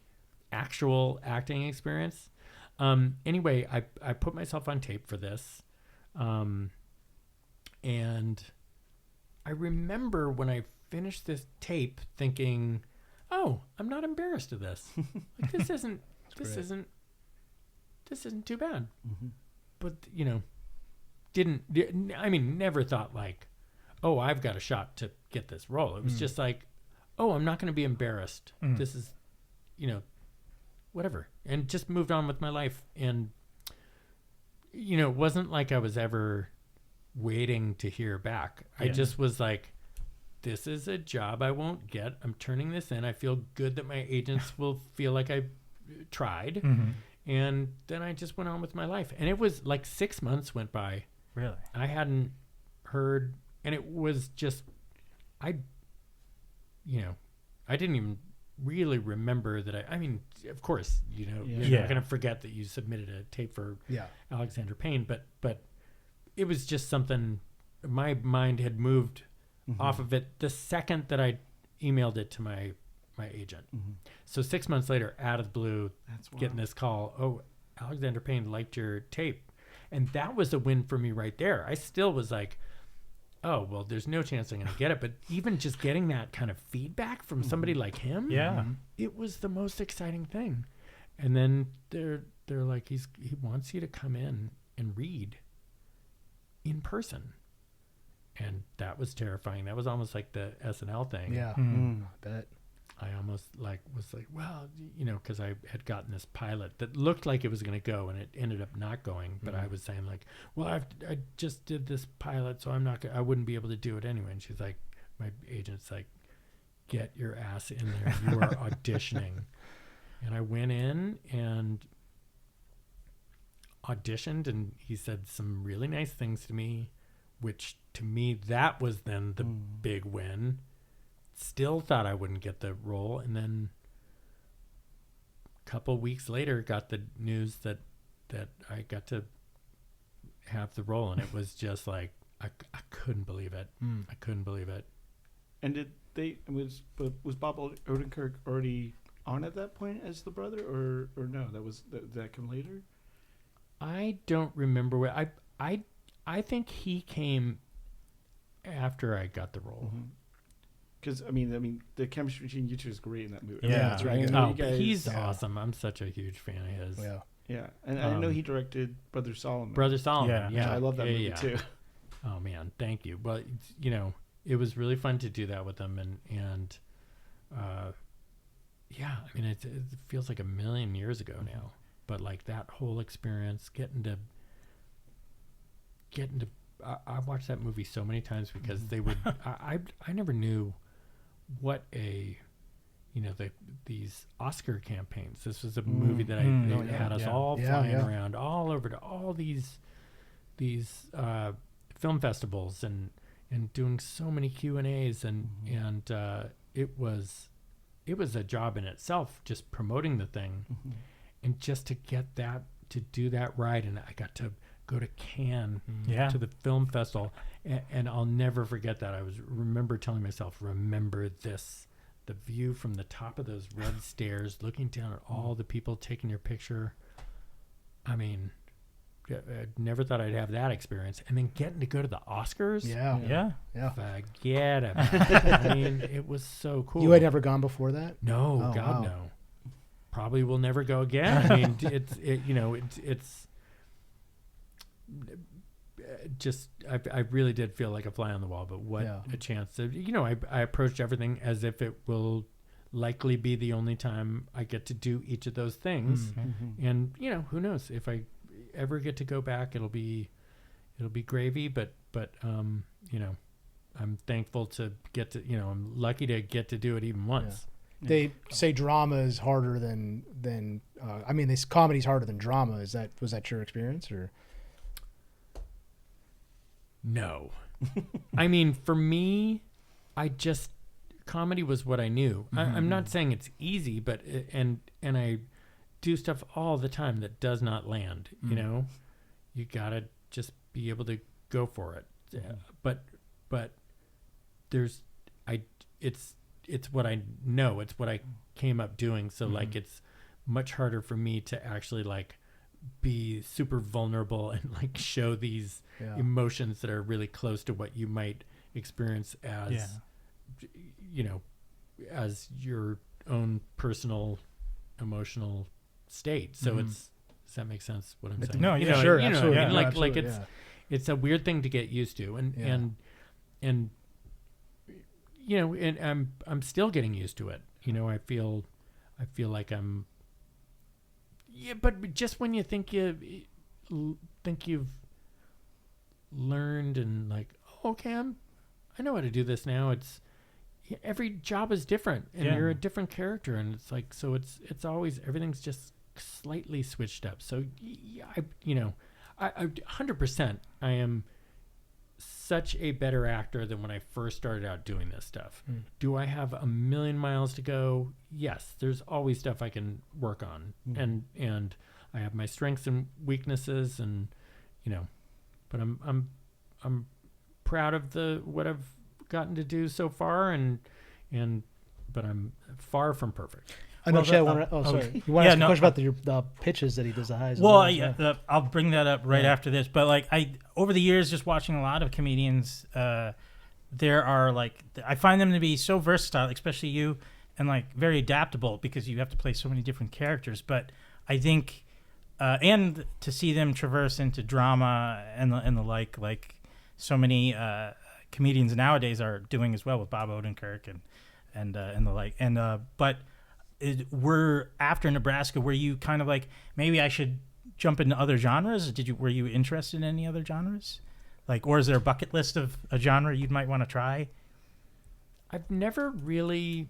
actual acting experience. Anyway, I put myself on tape for this. And I remember when I finished this tape thinking, oh, I'm not embarrassed of this. Like, this isn't too bad. But never thought like, oh, I've got a shot to get this role. It was just like, oh, I'm not going to be embarrassed. This is, whatever. And just moved on with my life. And, it wasn't like I was ever waiting to hear back. I just was like, this is a job I won't get. I'm turning this in. I feel good that my agents will feel like I tried. And then I just went on with my life. And it was like 6 months went by. Really? I hadn't heard, and it was just, I didn't even really remember that I mean, of course, you're not going to forget that you submitted a tape for Alexander Payne, but it was just something, my mind had moved off of it the second that I emailed it to my agent. So 6 months later, out of the blue, getting this call, oh, Alexander Payne liked your tape. And that was a win for me right there. I still was like, oh, well, there's no chance I'm going to get it. But even just getting that kind of feedback from somebody like him, it was the most exciting thing. And then they're like, he wants you to come in and read in person. And that was terrifying. That was almost like the SNL thing. Yeah, I bet. I almost was like, well, because I had gotten this pilot that looked like it was going to go, and it ended up not going. But I was saying like, well, I just did this pilot, so I wouldn't be able to do it anyway. And she's like, my agent's like, get your ass in there. You are auditioning. And I went in and auditioned, and he said some really nice things to me, which to me, that was then the big win. Still thought I wouldn't get the role, and then a couple weeks later got the news that I got to have the role, and it was just like I couldn't believe it. I couldn't believe it. And was Bob Odenkirk already on at that point as the brother, or no? Did that come later? I don't remember where I think he came after I got the role. Because I mean, the chemistry between you two is great in that movie. Yeah, that's right. He's awesome. I'm such a huge fan of his. Yeah, and I know he directed Brother Solomon. Yeah. I love that movie too. Oh man, thank you. Well, it was really fun to do that with him, and I mean, it feels like a million years ago now. But like that whole experience, getting to. I watched that movie so many times because they would. I never knew what a these Oscar campaigns. This was a movie that had us all flying around all over to all these film festivals and doing so many Q&As and it was a job in itself, just promoting the thing, and just to get that, to do that ride. And I got to go to Cannes to the film festival, and I'll never forget that. remember telling myself, remember this, the view from the top of those red stairs, looking down at all the people taking your picture. I mean, I never thought I'd have that experience. And then getting to go to the Oscars. Yeah. Forget about it. I mean, it was so cool. You had never gone before that? No, Oh, God, wow. no. Probably will never go again. I mean, it's just, I really did feel like a fly on the wall, but what a chance. I approached everything as if it will likely be the only time I get to do each of those things. And, who knows, if I ever get to go back, it'll be gravy, but I'm thankful to get to, I'm lucky to get to do it even once. They say drama is harder than this comedy's harder than drama. Was that your experience, or? No. I mean, for me, comedy was what I knew. I'm not saying it's easy, but and I do stuff all the time that does not land. You gotta just be able to go for it. But it's what I know. It's what I came up doing. So like, it's much harder for me to actually like be super vulnerable and like show these emotions that are really close to what you might experience as as your own personal emotional state. So does that make sense what I'm saying? No, sure, absolutely. I mean? Absolutely, it's a weird thing to get used to, and I'm still getting used to it. I feel like I'm. Yeah, but just when you think you've learned and like, okay, I know how to do this now. It's every job is different, and you're a different character, and it's like, so it's always, everything's just slightly switched up. So I 100%, I am such a better actor than when I first started out doing this stuff. Do I have a million miles to go? Yes, there's always stuff I can work on, and I have my strengths and weaknesses, and but I'm proud of what I've gotten to do so far, but I'm far from perfect. I know Chad wanted. Sorry. You want to ask a question about the pitches that he designs? Well, I'll bring that up right after this. But like, over the years, just watching a lot of comedians, there are like, I find them to be so versatile, especially you, and like very adaptable because you have to play so many different characters. But I think, and to see them traverse into drama and the like so many comedians nowadays are doing as well with Bob Odenkirk and the like. But were after Nebraska, were you kind of like, maybe I should jump into other genres? Were you interested in any other genres? Like, or is there a bucket list of a genre you might want to try? I've never really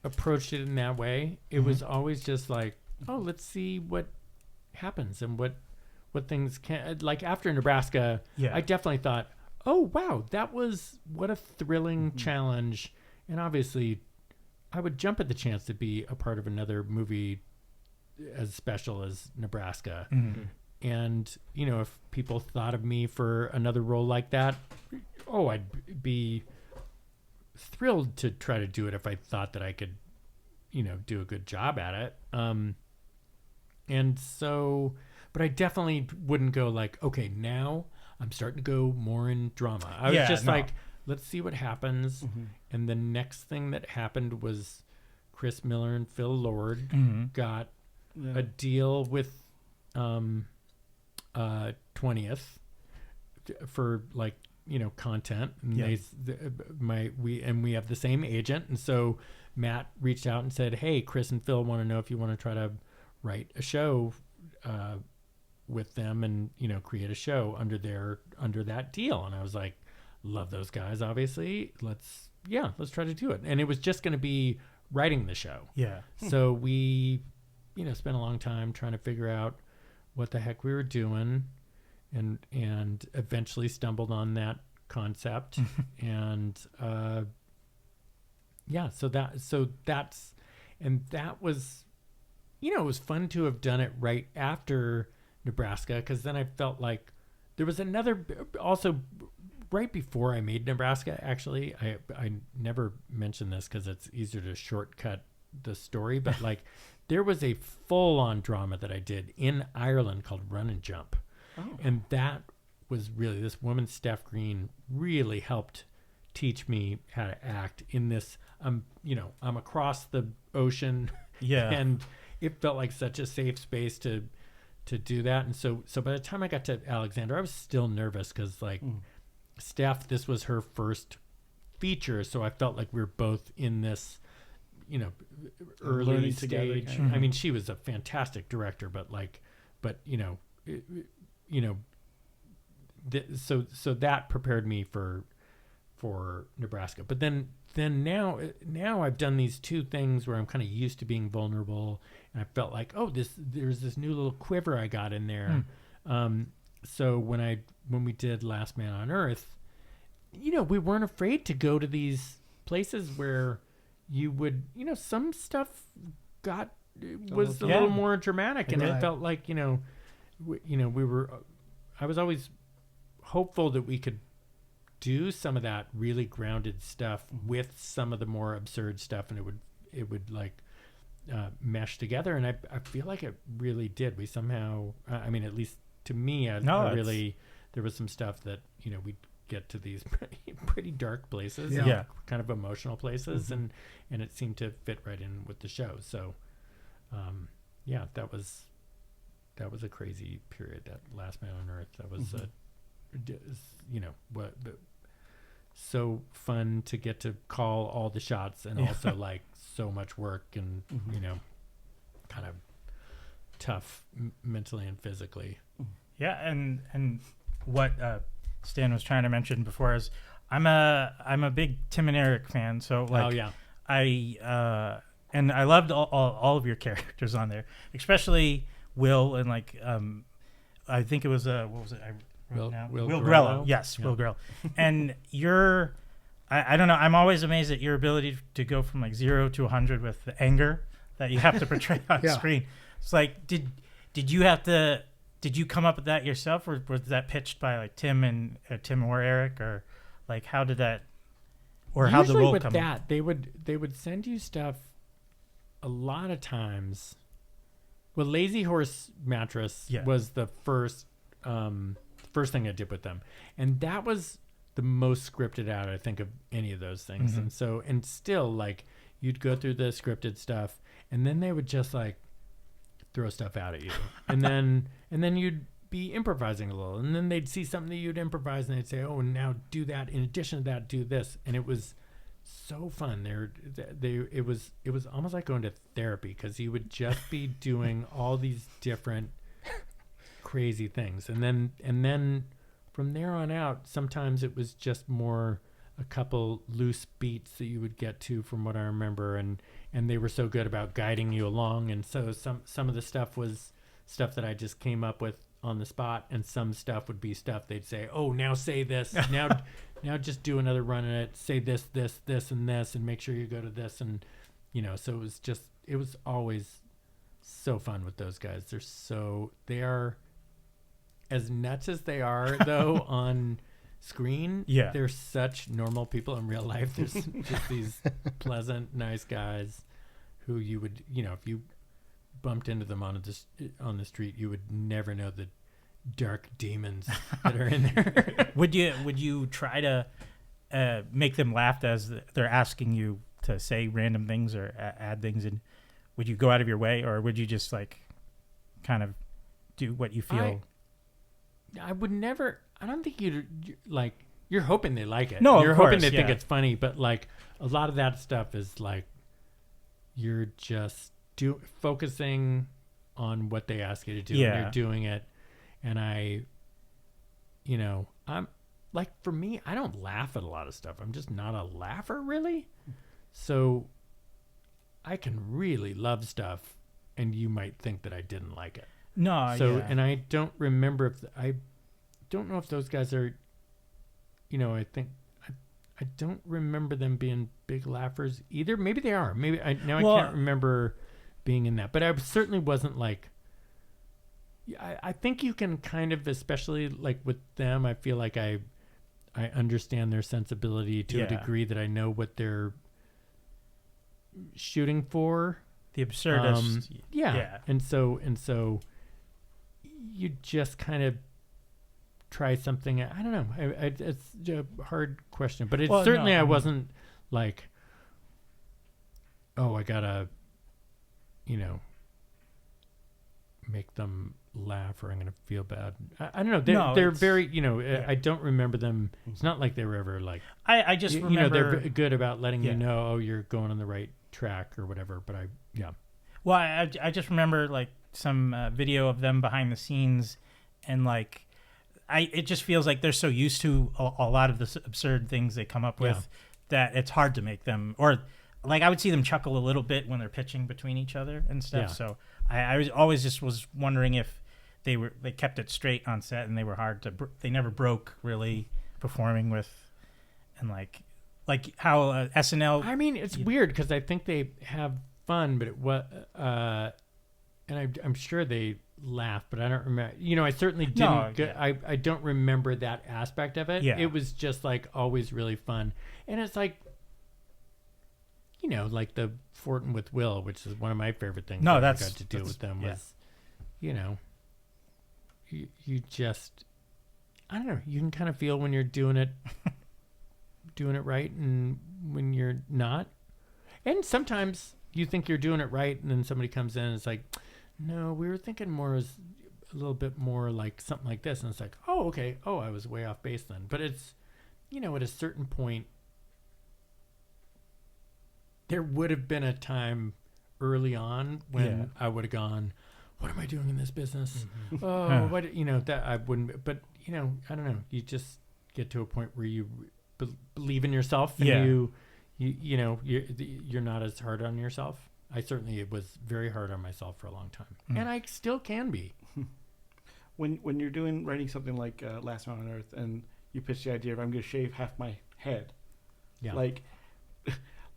approached it in that way. It was always just like, oh, let's see what happens and what things can, like after Nebraska, I definitely thought, oh wow, what a thrilling challenge. And obviously I would jump at the chance to be a part of another movie as special as Nebraska. And, if people thought of me for another role like that, I'd be thrilled to try to do it if I thought that I could, do a good job at it. And so, but I definitely wouldn't go like, okay, now I'm starting to go more in drama. I was just like, let's see what happens. And the next thing that happened was Chris Miller and Phil Lord got a deal with 20th for like, content. And we have the same agent. And so Matt reached out and said, hey, Chris and Phil want to know if you want to try to write a show with them and, create a show under that deal. And I was like, love those guys, obviously. Let's try to do it. And it was just going to be writing the show. Yeah. So we, spent a long time trying to figure out what the heck we were doing, and eventually stumbled on that concept. And that was, it was fun to have done it right after Nebraska, because then I felt like there was another, also right before I made Nebraska. Actually, I never mentioned this because it's easier to shortcut the story, but like there was a full-on drama that I did in Ireland called Run and Jump. And that was really, this woman, Steph Green, really helped teach me how to act in this. I'm across the ocean, and it felt like such a safe space to do that. And so by the time I got to Alexander, I was still nervous because Steph, this was her first feature, so I felt like we were both in this, early Learning stage. together, kind of. I mean, she was a fantastic director, so that prepared me for Nebraska. But then now I've done these two things where I'm kind of used to being vulnerable, and I felt like, there's this new little quiver I got in there. So when we did Last Man on Earth, we weren't afraid to go to these places where you would, some stuff was a little more dramatic, and it felt like, I was always hopeful that we could do some of that really grounded stuff with some of the more absurd stuff, and it would like mesh together. And I feel like it really did. We somehow, at least to me, there was some stuff that, we'd get to these pretty dark places, kind of emotional places, and it seemed to fit right in with the show. So, that was a crazy period, that Last Man on Earth. That was so fun to get to call all the shots, and also like so much work, and kind of tough mentally and physically. Yeah, and what Stan was trying to mention before is I'm a big Tim and Eric fan, so like I loved all of your characters on there, especially Will, and like I think it was what was it? I wrote now. Will Grello. Yes, Will Grello. And I don't know, I'm always amazed at your ability to go from like 0 to 100 with the anger that you have to portray on screen. It's like, did you come up with that yourself, or was that pitched by like Tim or Eric, or like how did that, or how the role come up? They would send you stuff a lot of times. Well, Lazy Horse Mattress was the first thing I did with them, and that was the most scripted out, I think, of any of those things. And so, and still, like, you'd go through the scripted stuff, and then they would just like throw stuff out at you, and then you'd be improvising a little, and then they'd see something that you'd improvise, and they'd say, "Oh, now do that. In addition to that, do this." And it was so fun. It was almost like going to therapy, because you would just be doing all these different crazy things, and then from there on out, sometimes it was just more a couple loose beats that you would get to, from what I remember, and they were so good about guiding you along. And so some of the stuff was stuff that I just came up with on the spot, and some stuff would be stuff they'd say, "Oh, now say this, now just do another run in it, say this, and this, and make sure you go to this." And so it was always so fun with those guys. They are as nuts as they are though on screen. They're such normal people in real life. There's just these pleasant, nice guys who you would, if you bumped into them on the street, you would never know the dark demons that are in there. Would you try to make them laugh as they're asking you to say random things or add things, and would you go out of your way, or would you just like kind of do what you feel? I would never. I don't think you'd like. You're hoping they like it. No, you're of hoping course, they think it's funny. But like a lot of that stuff is like you're just focusing on what they ask you to do, and you're doing it. And I'm like, for me, I don't laugh at a lot of stuff. I'm just not a laugher, really. So I can really love stuff, and you might think that I didn't like it. No, So, yeah. and I don't remember if I don't know if those guys are, I think I don't remember them being big laughers either. Maybe they are. Maybe I can't remember being in that, but I certainly wasn't like. I think you can kind of, especially like with them, I feel like I understand their sensibility to a degree that I know what they're shooting for. The absurdist. Yeah. And so you just kind of try something. I don't know. It's a hard question, but certainly I wasn't like, oh, I gotta, make them laugh or I'm gonna feel bad. I don't know. They're very, I don't remember them. It's not like they were ever like. I just remember they're good about letting you know, oh, you're going on the right track or whatever. But Well, I just remember like some video of them behind the scenes, and like it just feels like they're so used to a lot of the absurd things they come up with that it's hard to make them, or like I would see them chuckle a little bit when they're pitching between each other and stuff. So I was always just was wondering if they kept it straight on set and they were hard to they never broke really performing with, and like how SNL. I mean, it's weird because I think they have fun, but it was and I'm sure they laugh, but I don't remember. I certainly didn't. I don't remember that aspect of it. It was just like always really fun, and it's like, like the Forte with Will, which is one of my favorite things. I got to do with them was, you just, I don't know. You can kind of feel when you're doing it right, and when you're not, and sometimes you think you're doing it right, and then somebody comes in and it's like, no, we were thinking more as a little bit more like something like this. And it's like, oh, okay. Oh, I was way off base then. But it's, at a certain point, there would have been a time early on when I would have gone, what am I doing in this business? Mm-hmm. Oh, what, that I wouldn't, but, I don't know. You just get to a point where you believe in yourself and you're not as hard on yourself. I certainly was very hard on myself for a long time, and I still can be. When you're writing something like Last Man on Earth, and you pitch the idea of I'm going to shave half my head, like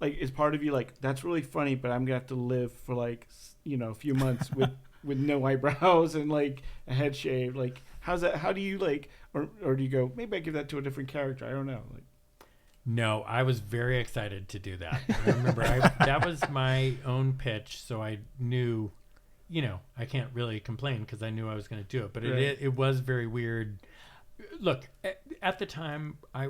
is part of you like that's really funny, but I'm gonna have to live for like a few months with no eyebrows and like a head shave. Like how's that? How do you like, or do you go maybe I give that to a different character? I don't know. Like. No, I was very excited to do that. I remember that was my own pitch, so I knew, I can't really complain because I knew I was going to do it. But it was very weird. Look, at the time, I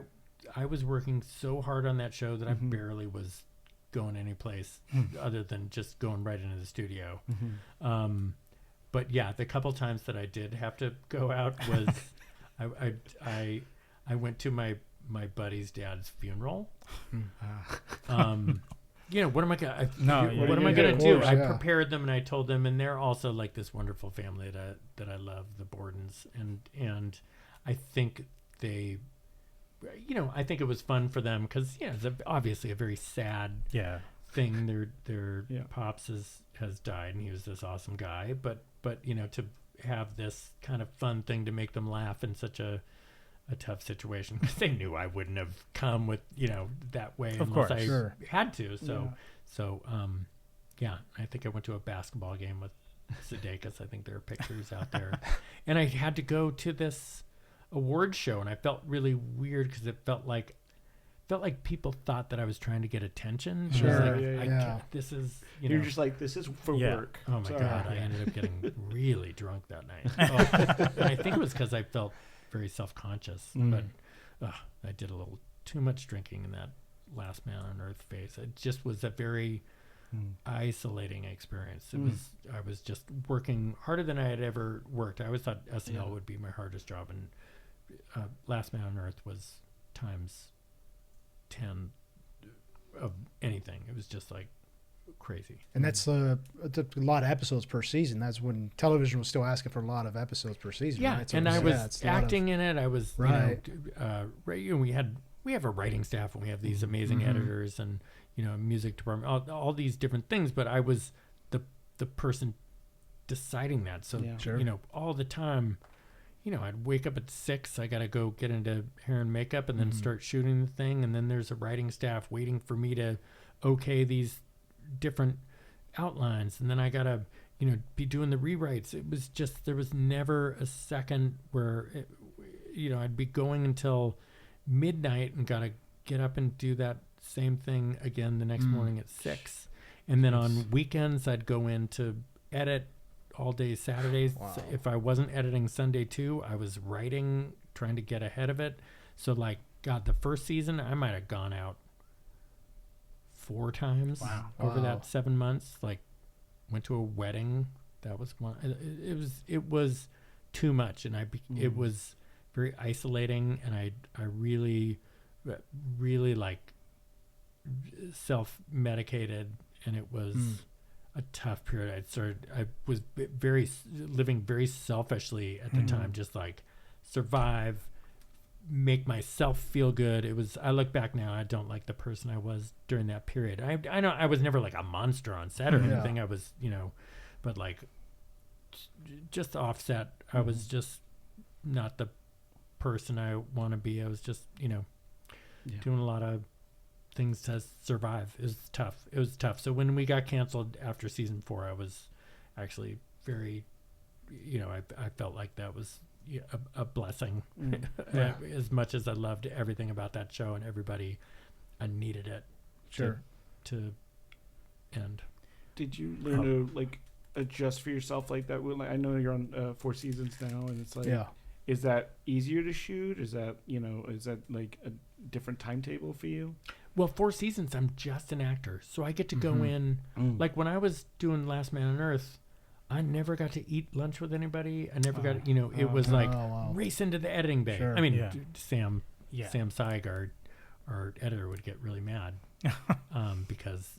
was working so hard on that show that I barely was going any place other than just going right into the studio. But yeah, the couple times that I did have to go out was I went to my buddy's dad's funeral. What am I gonna? What am I gonna do? I prepared them and I told them, and they're also like this wonderful family that I love, the Bordens, and I think they, I think it was fun for them because it's obviously a very sad thing. Their pops has died, and he was this awesome guy, but to have this kind of fun thing to make them laugh in such a tough situation because they knew I wouldn't have come with that way unless I had to. So I think I went to a basketball game with Sudeikis. I think there are pictures out there, and I had to go to this award show, and I felt really weird because it felt like people thought that I was trying to get attention. This is you're just like this is for work. Oh my god! I ended up getting really drunk that night. And I think it was because I felt very self-conscious, but I did a little too much drinking in that Last Man on Earth phase. It just was a very isolating experience. I was just working harder than I had ever worked. I always thought SNL would be my hardest job, and Last Man on Earth was times 10 of anything. It was just like crazy. And that's a lot of episodes per season. That's when television was still asking for a lot of episodes per season. Yeah, right? and I was acting in it. I was right. We have a writing staff, and we have these amazing editors, and music department, all these different things, but I was the person deciding that. So, Yeah. Sure. all the time, I'd wake up at 6, I got to go get into hair and makeup and then start shooting the thing. And then there's a writing staff waiting for me to okay these different outlines. And then I got to, be doing the rewrites. It was just, there was never a second where, I'd be going until midnight and got to get up and do that same thing again the next morning at 6. And then on weekends, I'd go in to edit all day Saturdays. Wow. So if I wasn't editing Sunday too, I was writing, trying to get ahead of it. So the first season, I might have gone out 4 times over that 7 months. Went to a wedding. That was one. It was too much, and it was very isolating, and I really self-medicated, and it was a tough period. I was living very selfishly at the time, just survive, make myself feel good. I look back now, I don't like the person I was during that period. I know I was never a monster on set or anything. I was, but just offset. I was just not the person I want to be. I was just, doing a lot of things to survive. It was tough. So when we got canceled after season 4, I was actually very, I felt like that was a blessing. As much as I loved everything about that show and everybody, I needed it to end. Did you learn to adjust for yourself like that? I know you're on 4 seasons now, and it's is that easier to shoot? Is that a different timetable for you? Well, 4 seasons, I'm just an actor, so I get to go in. When I was doing Last Man on Earth, I never got to eat lunch with anybody. I never got, it was race into the editing bay. Sure. I mean, Sam Seig, our editor, would get really mad because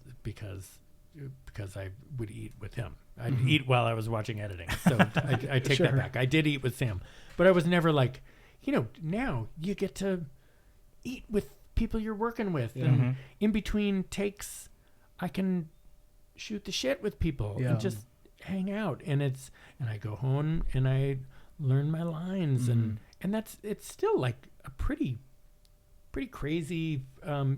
I would eat with him. I'd eat while I was watching editing. So I take that back. I did eat with Sam, but I was never now you get to eat with people you're working with. Yeah. And in between takes, I can shoot the shit with people and just hang out. And I go home and I learn my lines and it's still a pretty crazy,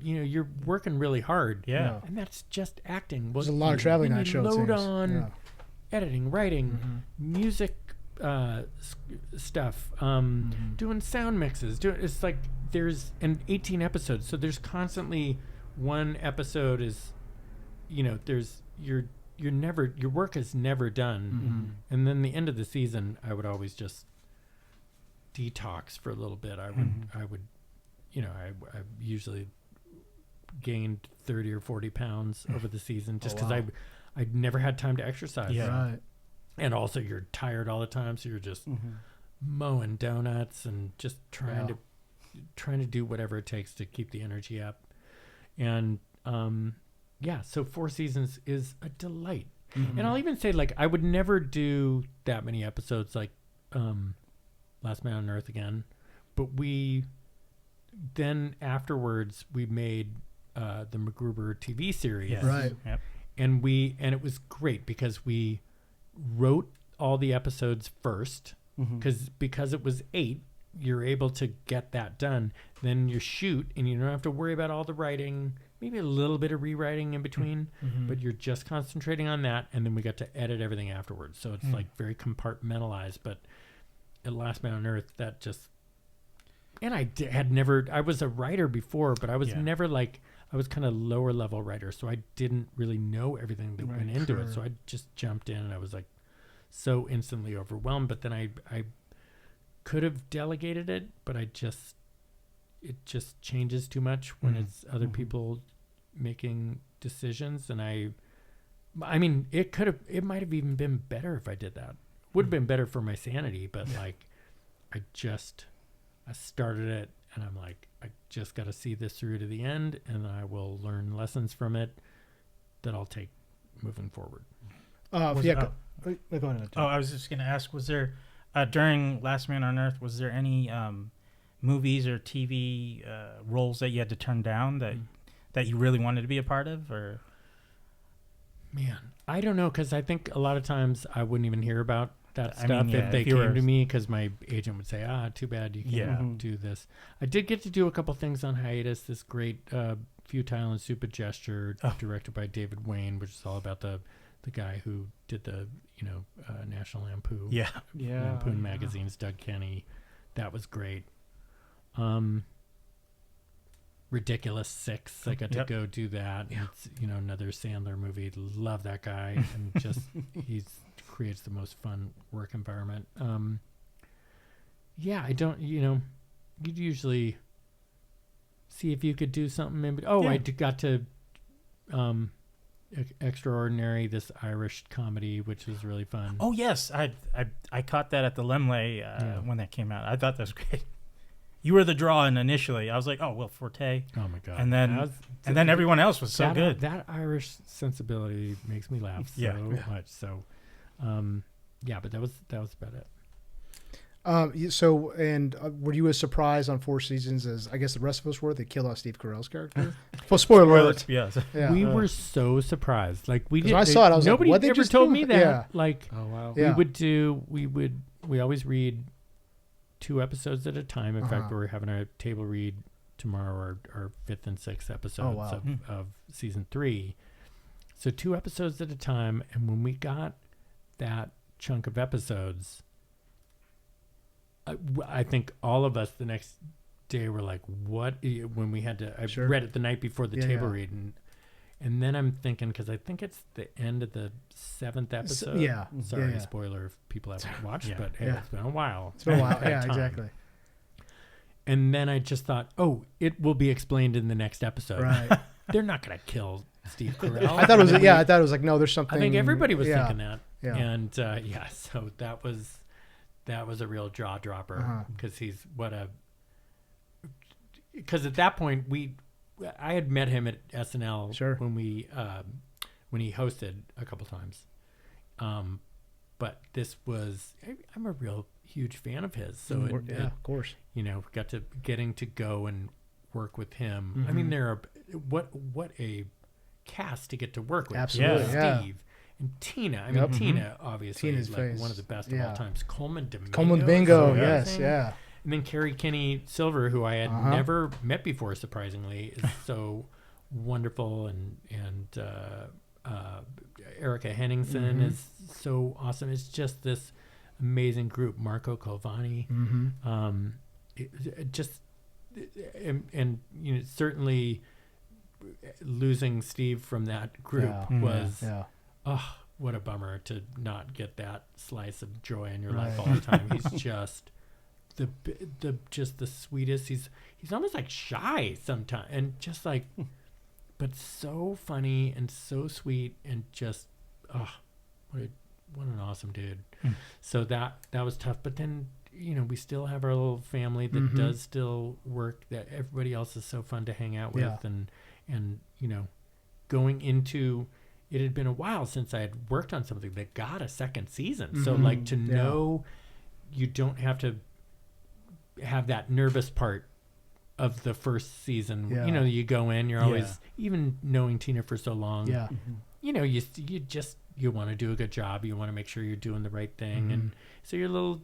you're working really hard. Yeah. And that's just acting. There's a lot of traveling on that show. Load on editing, writing, music stuff, doing sound mixes. It's there's 18 episodes, so there's constantly one episode is, there's your work is never done. And then the end of the season, I would always just detox for a little bit. I would I usually gained 30 or 40 pounds over the season just because I'd never had time to exercise. Yeah. Right. And also you're tired all the time, so you're just mowing donuts and just trying to do whatever it takes to keep the energy up. And so 4 seasons is a delight. And I'll even say I would never do that many episodes Last Man on Earth again, but then afterwards we made the MacGruber TV series. Yes. Right. Yep. And it was great because we wrote all the episodes first because it was 8, you're able to get that done. Then you shoot and you don't have to worry about all the writing, maybe a little bit of rewriting in between, but you're just concentrating on that. And then we got to edit everything afterwards. So it's very compartmentalized, but at Last Man on Earth, that just, and I was a writer before, but I was never I was kind of lower level writer, so I didn't really know everything that went into it. So I just jumped in and I was so instantly overwhelmed. But then I could have delegated it, but it just changes too much when it's other people making decisions. And I mean, it might have even been better if I did that. Would have been better for my sanity, but I started it and I'm I just got to see this through to the end, and I will learn lessons from it that I'll take moving forward. Go ahead. I was just going to ask, was there, during Last Man on Earth, was there any movies or TV roles that you had to turn down that you really wanted to be a part of, or? Man, I don't know, because I think a lot of times I wouldn't even hear about that I stuff mean, yeah, if they if you were- came to me, because my agent would say, too bad you can't Yeah. do this. I did get to do a couple things on hiatus. This great Futile and Stupid Gesture, directed by David Wayne, which is all about the guy who did the National Lampoon Yeah. Lampoon magazines, Doug Kenny. That was great. Ridiculous Six. I got to go do that. Yeah. It's another Sandler movie. Love that guy, and just creates the most fun work environment. I don't. You'd usually see if you could do something. Maybe. I got to Extraordinary, this Irish comedy, which was really fun. Oh yes, I caught that at the Lemley when that came out. I thought that was great. You were the draw, and initially I was like, Will Forte. Oh my god! And then everyone else was so good. That Irish sensibility makes me laugh so much. So, but that was about it. Were you as surprised on 4 seasons as I guess the rest of us were? They killed off Steve Carell's character. Well, spoiler alert. Yes. Yeah. We were so surprised. Like we did. When I saw it, I was nobody like, "What they ever just told do?" me that. Yeah. Like, Oh wow. Yeah. we always read 2 episodes at a time. In fact, we're having a table read tomorrow, our 5th and 6th episodes of season 3. So 2 episodes at a time. And when we got that chunk of episodes, I think all of us the next day were like, what? When we had to, I read it the night before the table read. And then I'm thinking, because I think it's the end of the 7th episode. Sorry, spoiler if people haven't watched, but hey, it's been a while. It's been a while. Yeah, exactly. And then I just thought, it will be explained in the next episode. Right. They're not going to kill Steve Carell. I thought it was like, no, there's something. I think everybody was thinking that. Yeah. And so that was a real jaw dropper, because because at that point I had met him at SNL when he hosted a couple times. But this was, I'm a real huge fan of his. So of course. Getting to go and work with him. I mean, what a cast to get to work with. Absolutely. Steve and Tina. I mean, Tina obviously Tina's is like one of the best of all times. Coleman Bingo. Yes. Yeah. And then Carrie Kinney Silver, who I had never met before, surprisingly, is so wonderful, and Erica Henningsen is so awesome. It's just this amazing group. Marco Colvani, certainly losing Steve from that group was what a bummer to not get that slice of joy in your life all the time. He's just the sweetest. He's almost like shy sometimes, and just like, but so funny and so sweet, and just what an awesome dude. So that was tough, but then we still have our little family that does still work, that everybody else is so fun to hang out with, and going into it had been a while since I had worked on something that got a second season. So like to know you don't have to have that nervous part of the first season. You go in, you're always, even knowing Tina for so long, you want to do a good job, you want to make sure you're doing the right thing, and so you're a little,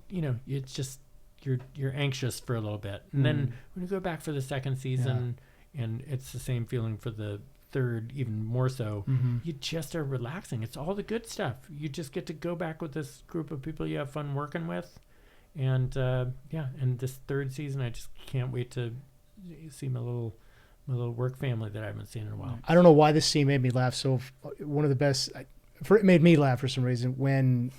it's just you're anxious for a little bit, and then when you go back for the second season, and it's the same feeling for the third, even more so, you just are relaxing. It's all the good stuff. You just get to go back with this group of people you have fun working with. And and this third season, I just can't wait to see my little work family that I haven't seen in a while. I don't know why this scene made me laugh. So one of the best, it made me laugh for some reason when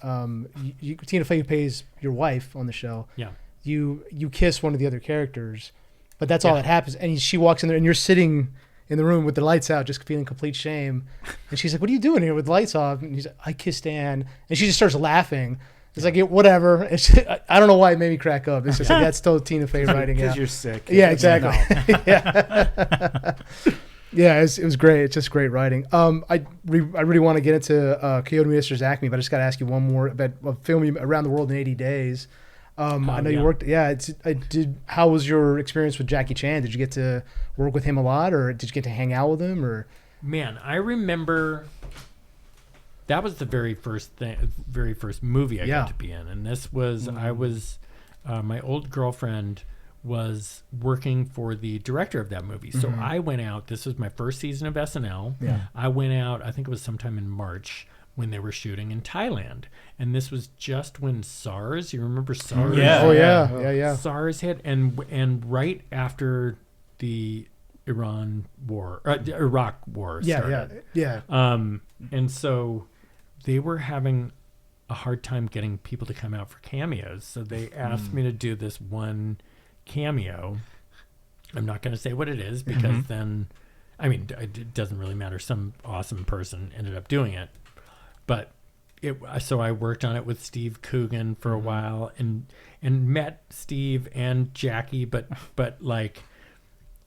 Tina Fey plays your wife on the show. Yeah, you kiss one of the other characters, but that's all that happens. And she walks in there, and you're sitting in the room with the lights out, just feeling complete shame. And she's like, "What are you doing here with the lights off?" And he's like, "I kissed Anne," and she just starts laughing. It's like, whatever. It's just, I don't know why it made me crack up. It's just like, that's still Tina Fey writing. Because you're sick. Yeah, exactly. It was great. It's just great writing. I really want to get into Coyote Ministers Acme, but I just got to ask you one more about a film around the world in 80 days. I know you yeah. worked. Yeah, How was your experience with Jackie Chan? Did you get to work with him a lot, or did you get to hang out with him? Or Man, I remember that was the very first movie I got to be in, and this was I was my old girlfriend was working for the director of that movie, so I went out. This was my first season of SNL. Yeah. I went out. I think it was sometime in March when they were shooting in Thailand, and this was just when SARS. You remember SARS? Yeah. Oh yeah. SARS hit, and right after the Iraq war started. Yeah. And so they were having a hard time getting people to come out for cameos. So they asked me to do this one cameo. I'm not going to say what it is because then, I mean, it doesn't really matter. Some awesome person ended up doing it. But so I worked on it with Steve Coogan for a while and met Steve and Jackie, but like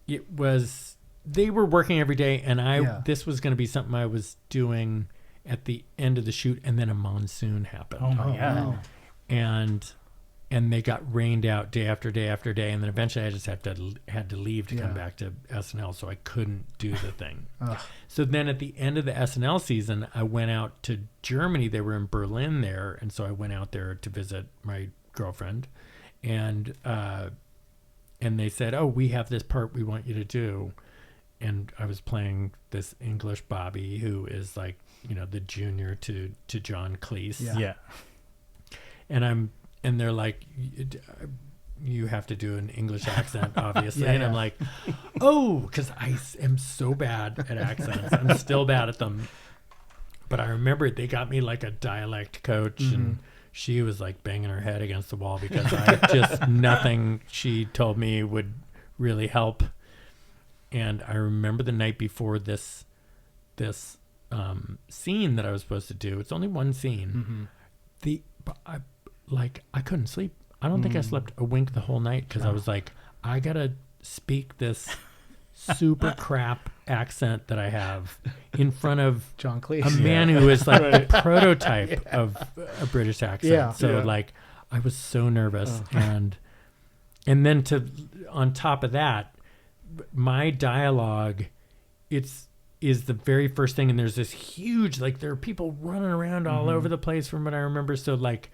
it was, they were working every day, and this was going to be something I was doing at the end of the shoot, and then a monsoon happened. Oh my God. Wow. And they got rained out day after day after day, and then eventually I just had to leave to come back to SNL, so I couldn't do the thing. So then at the end of the SNL season, I went out to Germany. They were in Berlin there, and so I went out there to visit my girlfriend, and they said, "Oh, we have this part we want you to do," and I was playing this English Bobby who is like, you know, the junior to John Cleese. Yeah. And they're like, you have to do an English accent, obviously. I'm like, oh, because I am so bad at accents. I'm still bad at them. But I remember they got me like a dialect coach, and she was like banging her head against the wall because nothing she told me would really help. And I remember the night before this scene that I was supposed to do. It's only one scene. I couldn't sleep. I don't think I slept a wink the whole night because I was like, I gotta speak this super crap accent that I have in front of John Cleese, a man who is like the prototype of a British accent. Yeah. So like, I was so nervous, and then on top of that, my dialogue, is the very first thing, and there's this huge, like, there are people running around all over the place from what I remember. So like,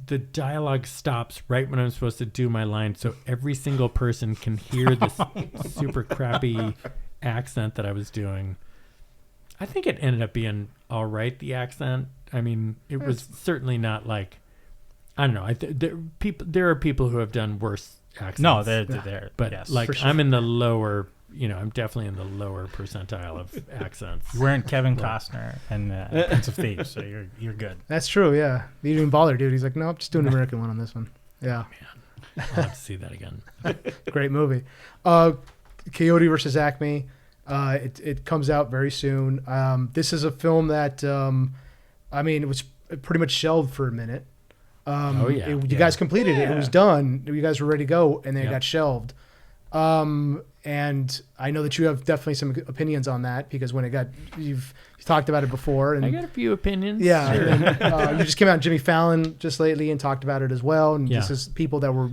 the dialogue stops right when I'm supposed to do my line, so every single person can hear this super crappy accent that I was doing. I think it ended up being all right, the accent. I mean, it was certainly not like, I don't know. There are people who have done worse accents. No, they're there. But yes, like, sure. I'm in the lower, I'm definitely in the lower percentile of accents. You weren't Kevin Costner and Prince of Thieves, so you're good. That's true. Yeah, he didn't even bother, dude. He's like, nope, just doing an American one on this one. Yeah, I'll have to see that again. great movie. Coyote versus Acme. It comes out very soon. This is a film that it was pretty much shelved for a minute. You guys completed it. It was done. You guys were ready to go, and then it got shelved. And I know that you have definitely some opinions on that because when you've talked about it before. And I got a few opinions. Yeah. Sure. And, you just came out on Jimmy Fallon just lately and talked about it as well. And Yeah. this is people that were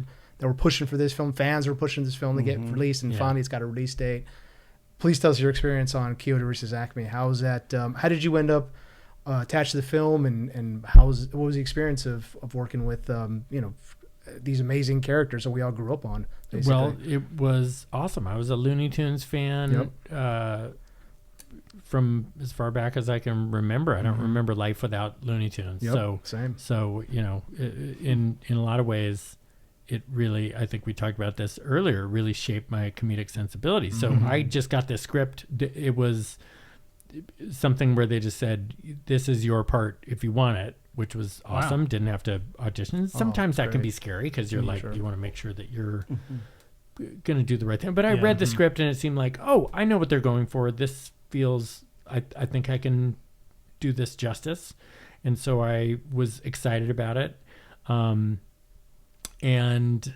pushing for this film. Fans were pushing this film to get released, and finally it's got a release date. Please tell us your experience on Coyote versus Acme. How was that? How did you end up attached to the film, and what was the experience of working with these amazing characters that we all grew up on? Basically. Well, it was awesome. I was a Looney Tunes fan from as far back as I can remember. I don't remember life without Looney Tunes. Yep, so same. So in a lot of ways, it really, I think we talked about this earlier, really shaped my comedic sensibility. So I just got this script. It was something where they just said, "This is your part if you want it," which was awesome. Didn't have to audition. Sometimes that can be scary because you're like, you want to make sure that you're going to do the right thing. But I read the script and it seemed like, oh, I know what they're going for. This feels, I think I can do this justice. And so I was excited about it. And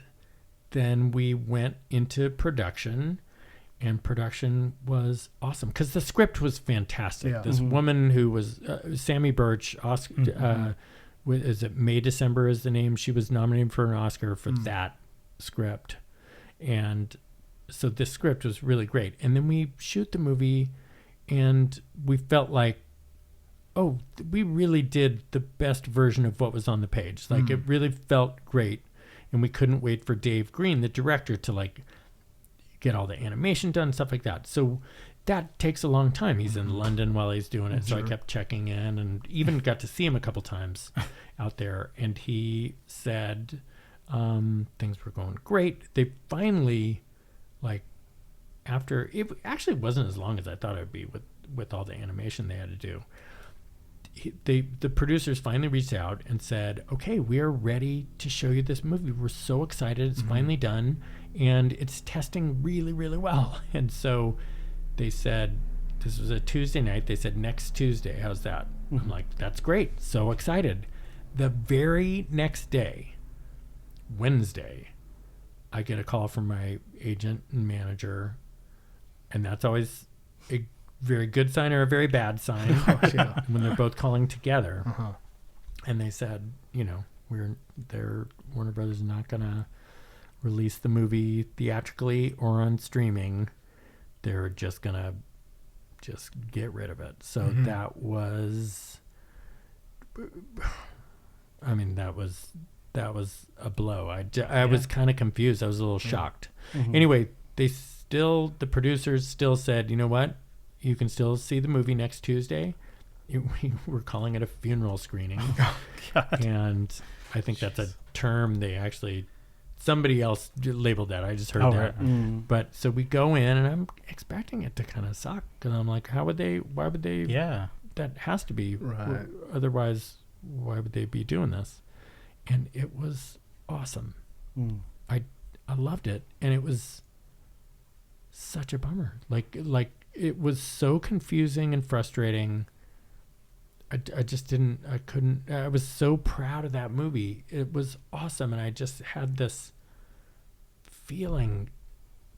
then we went into production. And production was awesome because the script was fantastic. Yeah. This woman who was Sammy Birch, is it May December is the name? She was nominated for an Oscar for that script, and so this script was really great. And then we shoot the movie, and we felt like, oh, we really did the best version of what was on the page. Like it really felt great, and we couldn't wait for Dave Green, the director, to like get all the animation done, stuff like that. So that takes a long time. He's in London while he's doing it. So I kept checking in and even got to see him a couple times out there. And he said things were going great. They finally, like, after, it actually wasn't as long as I thought it would be with all the animation they had to do. The producers finally reached out and said, okay, we are ready to show you this movie. We're so excited. It's finally done. And it's testing really, really well. And so they said, this was a Tuesday night. They said, next Tuesday, how's that? I'm like, that's great. So excited. The very next day, Wednesday, I get a call from my agent and manager. And that's always a very good sign or a very bad sign when they're both calling together. And they said, you know, Warner Brothers is not going to release the movie theatrically or on streaming. They're just going to just get rid of it. So that was, I mean, that was a blow. I was kind of confused. I was a little shocked. Anyway, the producers still said, you know what? You can still see the movie next Tuesday. We were calling it a funeral screening. And I think that's a term they actually, somebody else labeled that. I just heard that. But so we go in and I'm expecting it to kind of suck. Because I'm like, why would they? Yeah. That has to be. Right. Otherwise, why would they be doing this? And it was awesome. I loved it. And it was such a bummer. Like it was so confusing and frustrating. I couldn't, I was so proud of that movie. It was awesome. And I just had this feeling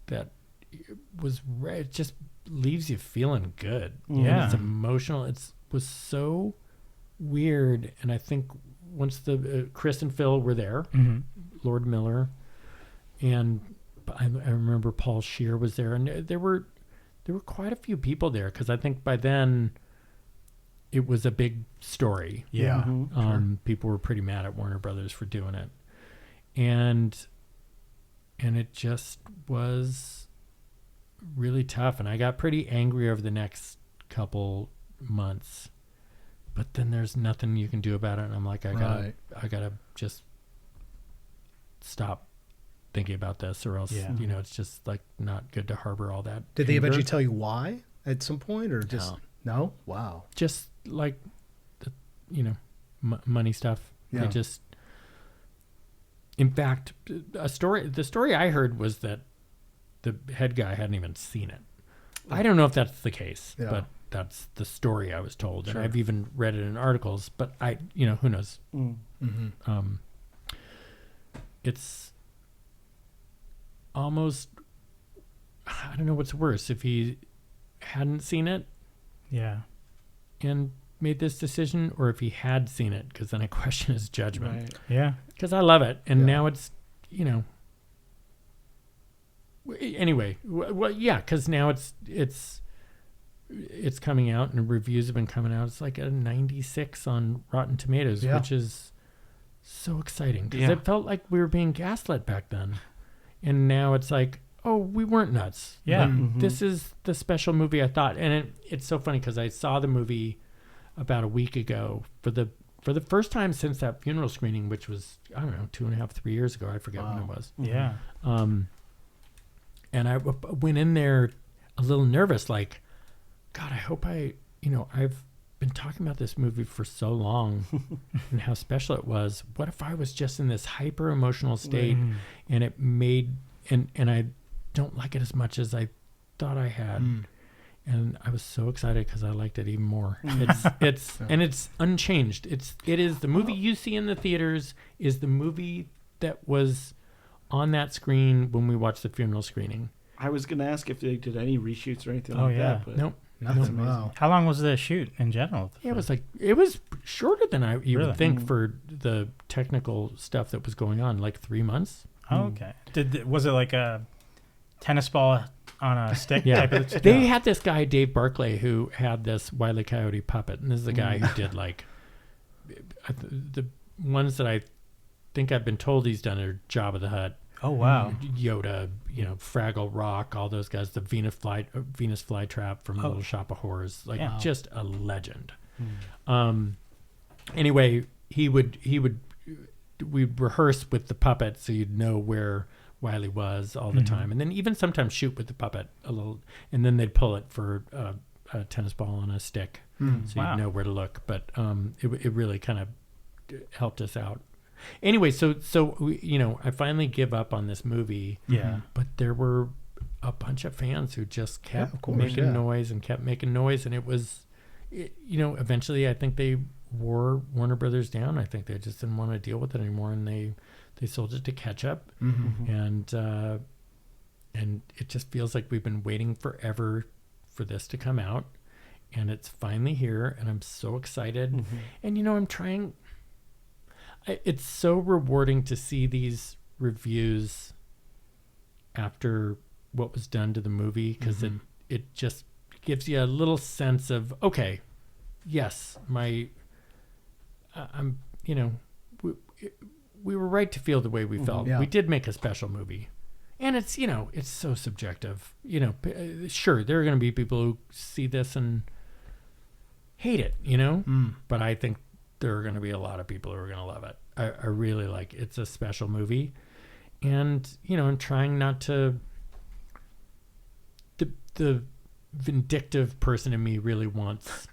that it just leaves you feeling good. Yeah. It's emotional. It was so weird. And I think once Chris and Phil were there, Lord Miller, and I remember Paul Scheer was there, and there were quite a few people there, because I think by then it was a big story. Yeah. People were pretty mad at Warner Brothers for doing it. And it just was really tough. And I got pretty angry over the next couple months. But then there's nothing you can do about it. And I'm like, I gotta just stop thinking about this, or else, it's just like not good to harbor all that. Did they eventually tell you why at some point, or just no? Wow. Just like, money stuff. Yeah. In fact, the story I heard was that the head guy hadn't even seen it. I don't know if that's the case, but that's the story I was told. Sure. And I've even read it in articles, but who knows? It's almost, I don't know what's worse, if he hadn't seen it and made this decision, or if he had seen it, because then I question his judgment. Right. Yeah. Because I love it. And now it's, anyway, because now it's coming out, and reviews have been coming out. It's like a 96 on Rotten Tomatoes, which is so exciting, because it felt like we were being gaslit back then. And now it's like, oh, we weren't nuts. Yeah. This is the special movie I thought. And it's so funny, because I saw the movie about a week ago for the first time since that funeral screening, which was, I don't know, 2.5, 3 years ago. I forget when it was. Yeah. And I went in there a little nervous, like, God, I hope I've been talking about this movie for so long and how special it was. What if I was just in this hyper emotional state and it made, and I don't like it as much as I thought I had. And I was so excited, because I liked it even more. It's unchanged. It is the movie you see in the theaters is the movie that was on that screen when we watched the funeral screening. I was going to ask if they did any reshoots or anything like that. But nope. That's amazing. How long was the shoot in general? Yeah, it was shorter than you Really? would think for the technical stuff that was going on, like 3 months. Oh, okay. Was it like a tennis ball on a stick Yeah. type of They had this guy, Dave Barclay, who had this Wile E. Coyote puppet. And this is the guy who did like the ones that I think I've been told he's done are Jabba the Hutt, Oh, wow. Yoda, Fraggle Rock, all those guys, the Venus flytrap from Little Shop of Horrors, like just a legend. Anyway, we'd rehearse with the puppet so you'd know where Wiley was all the time, and then even sometimes shoot with the puppet a little, and then they'd pull it for a tennis ball on a stick, so you'd know where to look. But it really kind of helped us out. Anyway, so I finally give up on this movie. Yeah. But there were a bunch of fans who just kept making noise and kept making noise, and it was, eventually I think they wore Warner Brothers down. I think they just didn't want to deal with it anymore, and they sold it to Ketchup, and it just feels like we've been waiting forever for this to come out, and it's finally here, and I'm so excited. And I'm trying. It's so rewarding to see these reviews after what was done to the movie, because it just gives you a little sense of, okay, yes, we were right to feel the way we felt. We did make a special movie, and it's it's so subjective. Sure, there are going to be people who see this and hate it, but I think there are going to be a lot of people who are going to love it. I really like it. It's a special movie, and I'm trying not to. The vindictive person in me really wants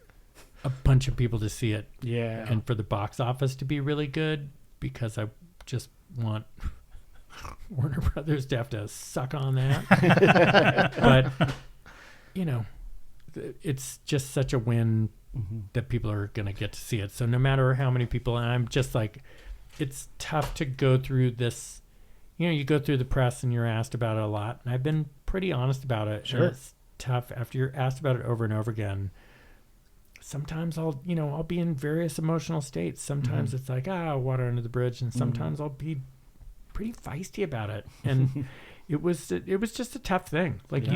a bunch of people to see it, and for the box office to be really good, because I just want Warner Brothers to have to suck on that. But it's just such a win that people are going to get to see it. So no matter how many people, and I'm just like, it's tough to go through this. You go through the press and you're asked about it a lot, and I've been pretty honest about it. Sure. It's tough after you're asked about it over and over again. Sometimes I'll be in various emotional states. Sometimes it's like, water under the bridge, and sometimes I'll be pretty feisty about it. And it was just a tough thing. Like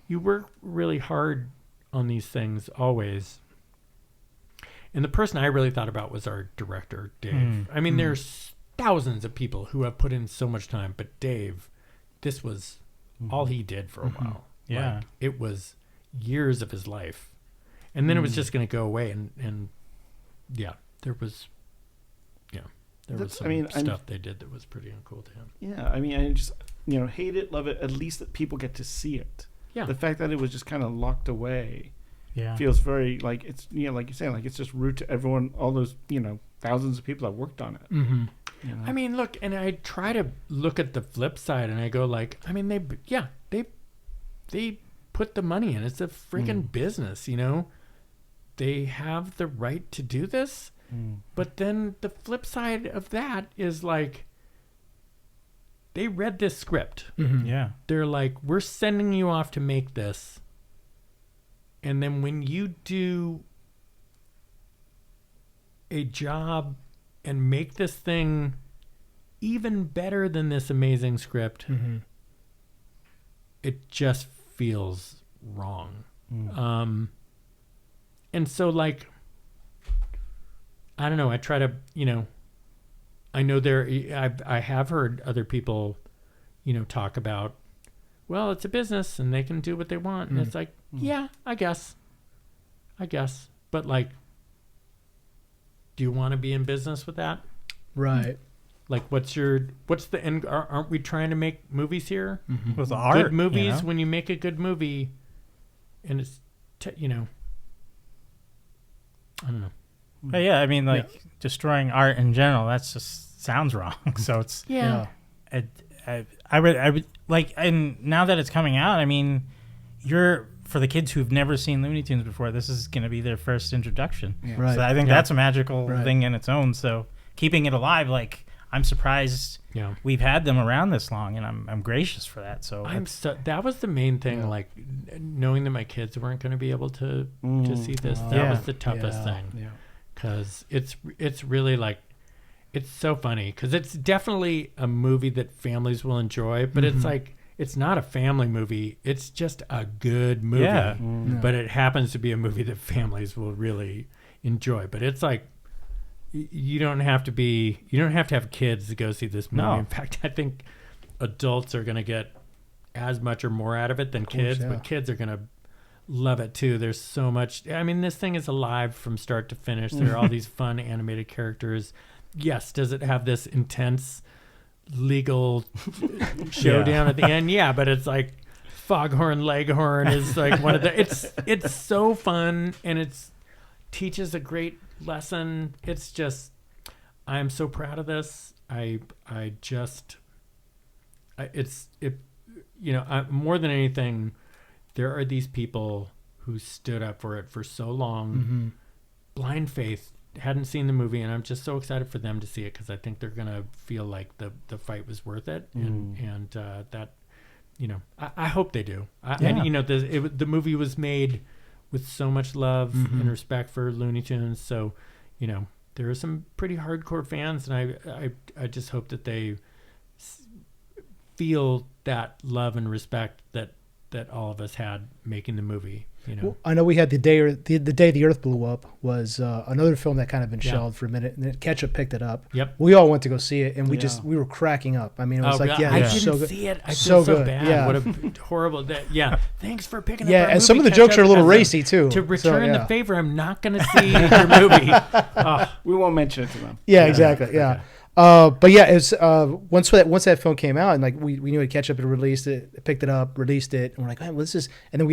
you work really hard on these things always. And the person I really thought about was our director, Dave. I mean, there's thousands of people who have put in so much time, but Dave, this was all he did for a while. Yeah. Like, it was years of his life. And then it was just going to go away. And there was some stuff they did that was pretty uncool to him. Yeah, I mean, I just, hate it, love it, at least that people get to see it. Yeah. The fact that it was just kind of locked away feels very, like, it's, like you're saying, like, it's just rude to everyone, all those, thousands of people that worked on it. Mm-hmm. I mean, look, and I try to look at the flip side, and I go like, I mean, they put the money in. It's a freaking business, They have the right to do this. But then the flip side of that is like, they read this script. Yeah. They're like, we're sending you off to make this. And then when you do a job and make this thing even better than this amazing script, it just feels wrong. And so, like, I don't know. I try to, I know I have heard other people, talk about, well, it's a business and they can do what they want. And it's like, yeah, I guess. But, like, do you want to be in business with that? Right. Like, what's the end? Aren't we trying to make movies here? With the art, Good movies, when you make a good movie, and it's, I don't know. But yeah, I mean, like, destroying art in general, that's just sounds wrong. So it's I would like, and now that it's coming out, I mean, for the kids who've never seen Looney Tunes before, this is going to be their first introduction. Yeah. Right. So I think that's a magical thing in its own. So keeping it alive, like, I'm surprised we've had them around this long, and I'm gracious for that. So that was the main thing, like, knowing that my kids weren't going to be able to see this. That was the toughest thing. Yeah. because it's really like, it's so funny because it's definitely a movie that families will enjoy, but it's like, it's not a family movie. It's just a good movie, Yeah. but it happens to be a movie that families will really enjoy. But it's like, you don't have to have kids to go see this movie. No. In fact, I think adults are going to get as much or more out of it than kids, but kids are going to love it too. There's so much. I mean, this thing is alive from start to finish. There are all these fun animated characters. Yes, does it have this intense legal showdown at the end? Yeah, but it's like Foghorn Leghorn is like one of the. It's so fun, and it's teaches a great lesson. It's just, I'm so proud of this. More than anything, there are these people who stood up for it for so long. Blind faith, hadn't seen the movie, and I'm just so excited for them to see it because I think they're gonna feel like the fight was worth it, and that, I hope they do. The movie was made with so much love and respect for Looney Tunes, so there are some pretty hardcore fans, and I just hope that they feel that love and respect that all of us had making the movie. Well, I know we had the day the Earth blew up was another film that kind of been shelved for a minute, and then Ketchup picked it up. Yep. We all went to go see it, and we were cracking up. I mean, it was I didn't so good. see it. I So feel so good. bad. Yeah. What a horrible. Thanks for picking up. Yeah, our and some of movie, the jokes are a little Ketchup. racy too. To return So, the favor, I'm not going to see your movie. Oh, We won't mention it to them. Yeah, exactly. Yeah. But yeah, it's once that film came out, and like we knew it Ketchup had released it, picked it up, released it, and we're like, man, well, this is. And then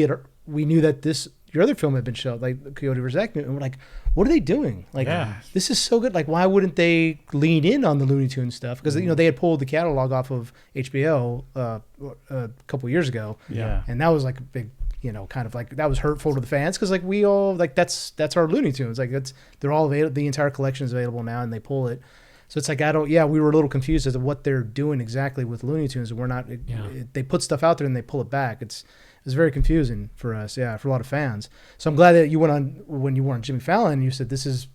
we knew that your other film had been shelved, like Coyote vs. Acme, and we're like, what are they doing? Like, this is so good. Like, why wouldn't they lean in on the Looney Tunes stuff? Because they had pulled the catalog off of HBO a couple years ago. Yeah. And that was like a big. Kind of like that was hurtful to the fans because like we all like that's our Looney Tunes. Like they're all available. The entire collection is available now, and they pull it. So it's like we were a little confused as to what they're doing exactly with Looney Tunes, and we're not. They put stuff out there and they pull it back. It's very confusing for us, for a lot of fans. So I'm glad that you went on when you were on Jimmy Fallon and you said this is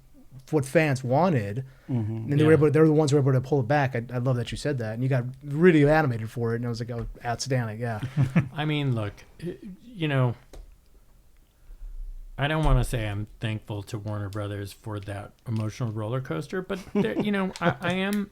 what fans wanted, and they're the ones who were able to pull it back. I love that you said that, and you got really animated for it, and I was like, oh, outstanding, yeah. I mean, look, I don't want to say I'm thankful to Warner Brothers for that emotional roller coaster, but I am.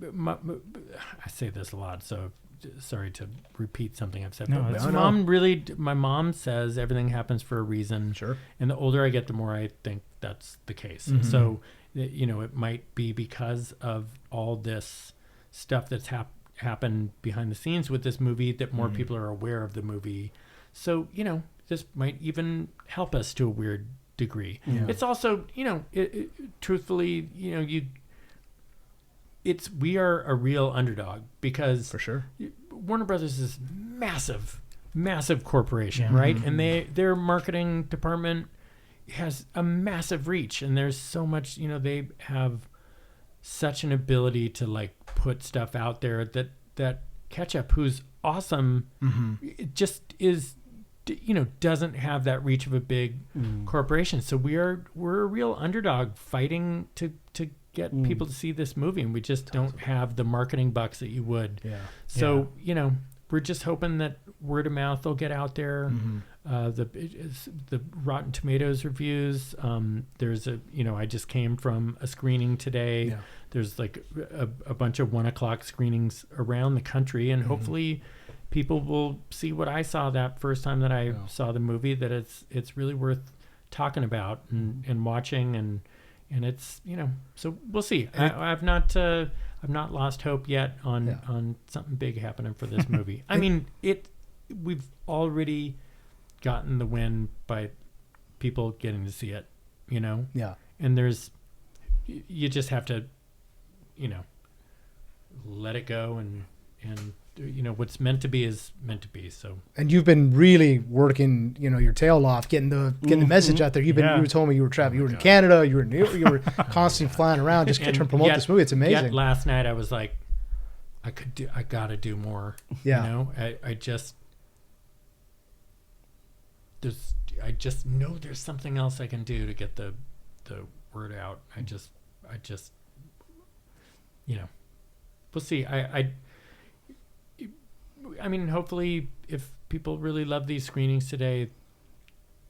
I say this a lot, so sorry to repeat something I've said. No, but my mom says everything happens for a reason. Sure. And the older I get, the more I think that's the case. So, it might be because of all this stuff that's happened behind the scenes with this movie that more people are aware of the movie. So, this might even help us to a weird degree. Yeah. It's also, truthfully, we are a real underdog because For sure. Warner Brothers is massive corporation, right? And their marketing department has a massive reach, and there's so much, they have such an ability to like put stuff out there that Ketchup, who's awesome, it just is, doesn't have that reach of a big corporation. So we're a real underdog fighting to get people to see this movie, and we just don't have the marketing bucks that you would. Yeah. So we're just hoping that word of mouth will get out there. The Rotten Tomatoes reviews. There's I just came from a screening today. Yeah. There's like a bunch of 1:00 screenings around the country, and hopefully people will see what I saw that first time that I saw the movie, that it's really worth talking about and watching, and it's, so we'll see. I've not lost hope yet on something big happening for this movie. I mean, we've already gotten the win by people getting to see it, Yeah. and you just have to, let it go, and what's meant to be is meant to be. So, and you've been really working, your tail off, getting the message out there. You were telling me you were traveling, you were in Canada, you were in New York, you were constantly flying around just trying to promote this movie. It's amazing. Yet last night I was like, I gotta do more. Yeah. I just know there's something else I can do to get the word out. I just, we'll see. I mean, hopefully, if people really love these screenings today,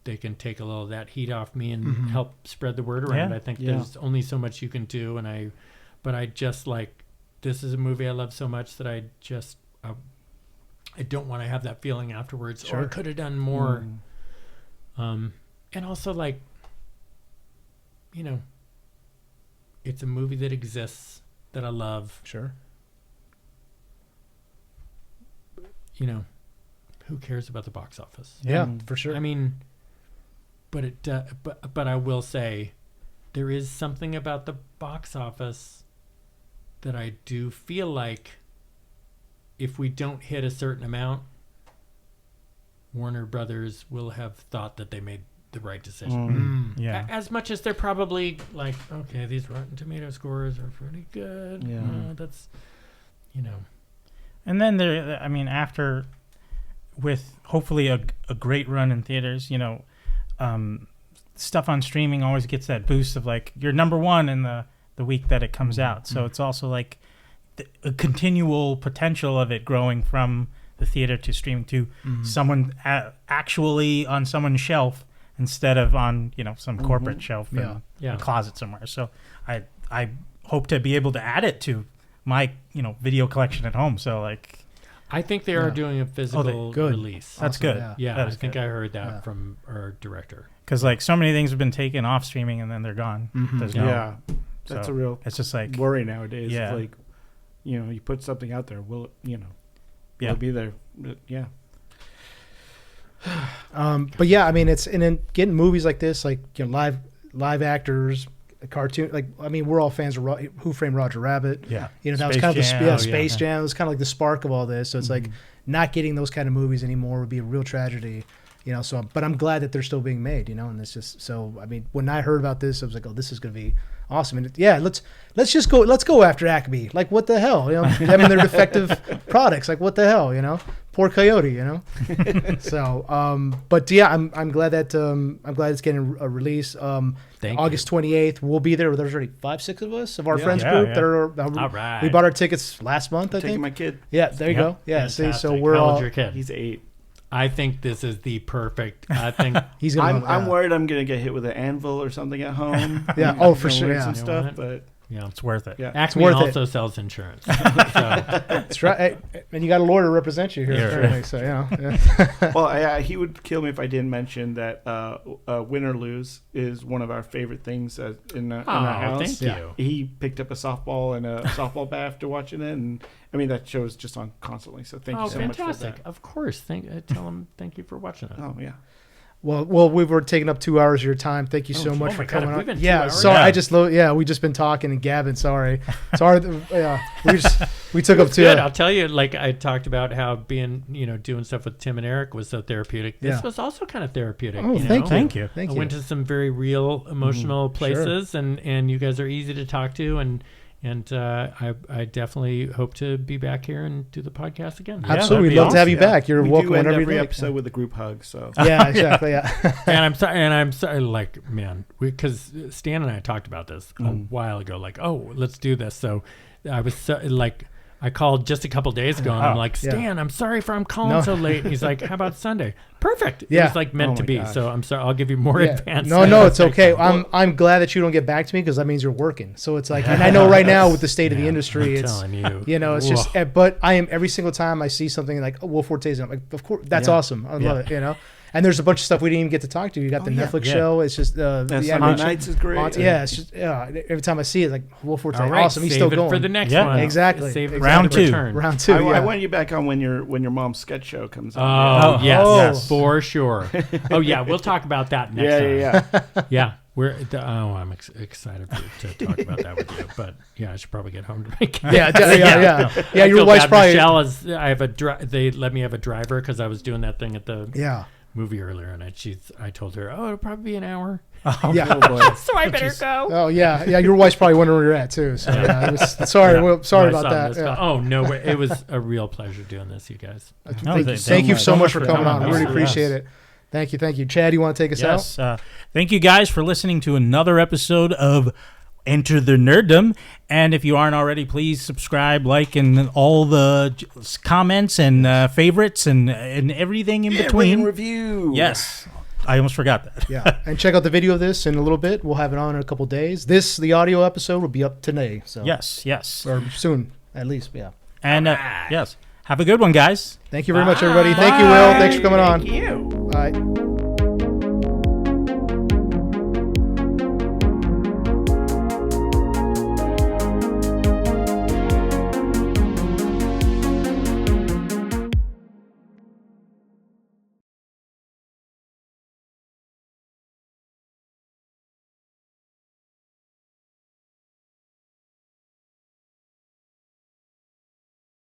they can take a little of that heat off me and help spread the word around. Yeah. I think there's only so much you can do, but I just like, this is a movie I love so much that I don't want to have that feeling afterwards. Sure. Or I could have done more. And also, like, it's a movie that exists that I love. Sure. Who cares about the box office? Yeah, for sure. I mean, but I will say, there is something about the box office that I do feel like if we don't hit a certain amount, Warner Brothers will have thought that they made the right decision. Yeah. As much as they're probably like, okay, these Rotten Tomato scores are pretty good. Yeah. That's, And then after, with hopefully a great run in theaters, stuff on streaming always gets that boost of like, you're number one in the week that it comes out. So it's also like a continual potential of it growing from the theater to streaming to someone actually on someone's shelf instead of on some corporate shelf in a closet somewhere. So I hope to be able to add it to my video collection at home. So like, I think they are doing a physical good. release. That's Awesome, good. Yeah, That I is think good. I heard that from our director. Because like so many things have been taken off streaming and then they're gone. There's no, Yeah, that's so a real it's just like worry nowadays. Yeah. Like, you put something out there, will it Yeah. be there? Yeah. But yeah, I mean, and then getting movies like this, like live actors, a cartoon. Like, I mean, we're all fans of Who Framed Roger Rabbit. Yeah. That was Space kind of Jam. Space Jam. It was kind of like the spark of all this. So it's like not getting those kind of movies anymore would be a real tragedy. So, but I'm glad that they're still being made. And it's just so. I mean, when I heard about this, I was like, oh, this is going to be awesome. And let's go after Acme. Like, what the hell? I mean, they're defective products. Like, what the hell? Poor Coyote. So, but yeah, I'm glad that I'm glad it's getting a release. Thank August 28th, we'll be there. There's already 5-6 of us of our friends Yeah, group yeah. that are. All right. We bought our tickets last month, I Taking think. my kid. Yeah, there you Yep. go. Yeah, see, so Fantastic. we're How old's all. your kid? He's 8. I think this is the perfect. I think He's gonna. I'm worried I'm gonna get hit with an anvil or something at home. Yeah, I'm oh, for gonna sure, learn yeah. some You stuff, want but It's worth it. yeah. Acme worth it. also sells insurance. So, That's right. And you got a lawyer to represent you here, Yeah. apparently. So yeah. Well, he would kill me if I didn't mention that Win or Lose is one of our favorite things in our house. thank Yeah. you. He picked up a softball and a softball bat after watching it, and I mean that show is just on constantly. So thank you so much for fantastic! that. Of course. Tell him thank you for watching it. Oh yeah. Well, we were taking up 2 hours of your time. Thank you so much oh for my God, coming have we on. been 2 Yeah, hours? sorry. Yeah. We just been talking and gabbing. Sorry. Yeah, we took up 2 Good. I'll hours. tell you. Like I talked about how being doing stuff with Tim and Eric was so therapeutic. This Yeah. was also kind of therapeutic. Oh, you know? thank you. Thank you. Thank I you. went to some very real emotional places, and you guys are easy to talk to, and I definitely hope to be back here and do the podcast again. Yeah, Absolutely. that'd We'd be love to have you Yeah. back. You're we welcome do end whenever you every like. episode with a group hug. So Yeah, exactly. Yeah. And I'm sorry, like, man, because Stan and I talked about this a while ago, like, oh, let's do this. So I was like, I called just a couple days ago, and I'm like, yeah. Stan, I'm sorry I'm calling No. so late. And he's like, how about Sunday? Perfect. It Yeah. was like meant Oh to my be. gosh. So I'm sorry. I'll give you more Yeah. advance. No, it's okay. Well, I'm glad that you don't get back to me because that means you're working. So it's like, and I know right now with the state of the man, industry, I'm it's telling you, it's just. But I am every single time I see something like Wolf Forte's, I'm like, of course, that's Yeah. awesome. I love it. And there's a bunch of stuff we didn't even get to talk to. You got the yeah. Netflix Yeah. show. It's just That the Sunday animation. nights is great. Yeah, it's just every time I see it, like Wolf Forte, all right, awesome. He's save still it going for the next Yeah. one. Exactly. Save it Exactly. Round for the two. return. Round 2. I yeah. want you back on when your mom's sketch show comes on. Oh, Oh, yes, yes. for sure. Oh, yeah, we'll talk about that next yeah, time. yeah. Yeah, I'm excited to talk about that with you. But yeah, I should probably get home to make. Yeah, yeah. I Your feel wife's bad. probably. Michelle is. I have they let me have a driver because I was doing that thing at the Yeah. movie earlier, and I told her, oh, it'll probably be an hour, Yeah. Oh boy. so I better go. Oh yeah, yeah. Your wife's probably wondering where you're at too. So yeah, it was, sorry, Yeah. well, sorry My about son that. was Yeah. Oh no, it was a real pleasure doing this, you guys. No, Thank you so much for coming on. I really Absolutely. appreciate it. Thank you. Chad, you want to take us out? Yes. Thank you guys for listening to another episode of Enter the Nerdom. And if you aren't already, please subscribe, like, and all the comments and favorites and everything in between. Review. Yes. I almost forgot that. Yeah. And check out the video of this in a little bit. We'll have it on in a couple days. The audio episode will be up today. So Yes. or soon, at least. Yeah. And yes. Have a good one, guys. Thank you very much, everybody. Thank you, Will. Thanks for coming on. Thank you. Bye.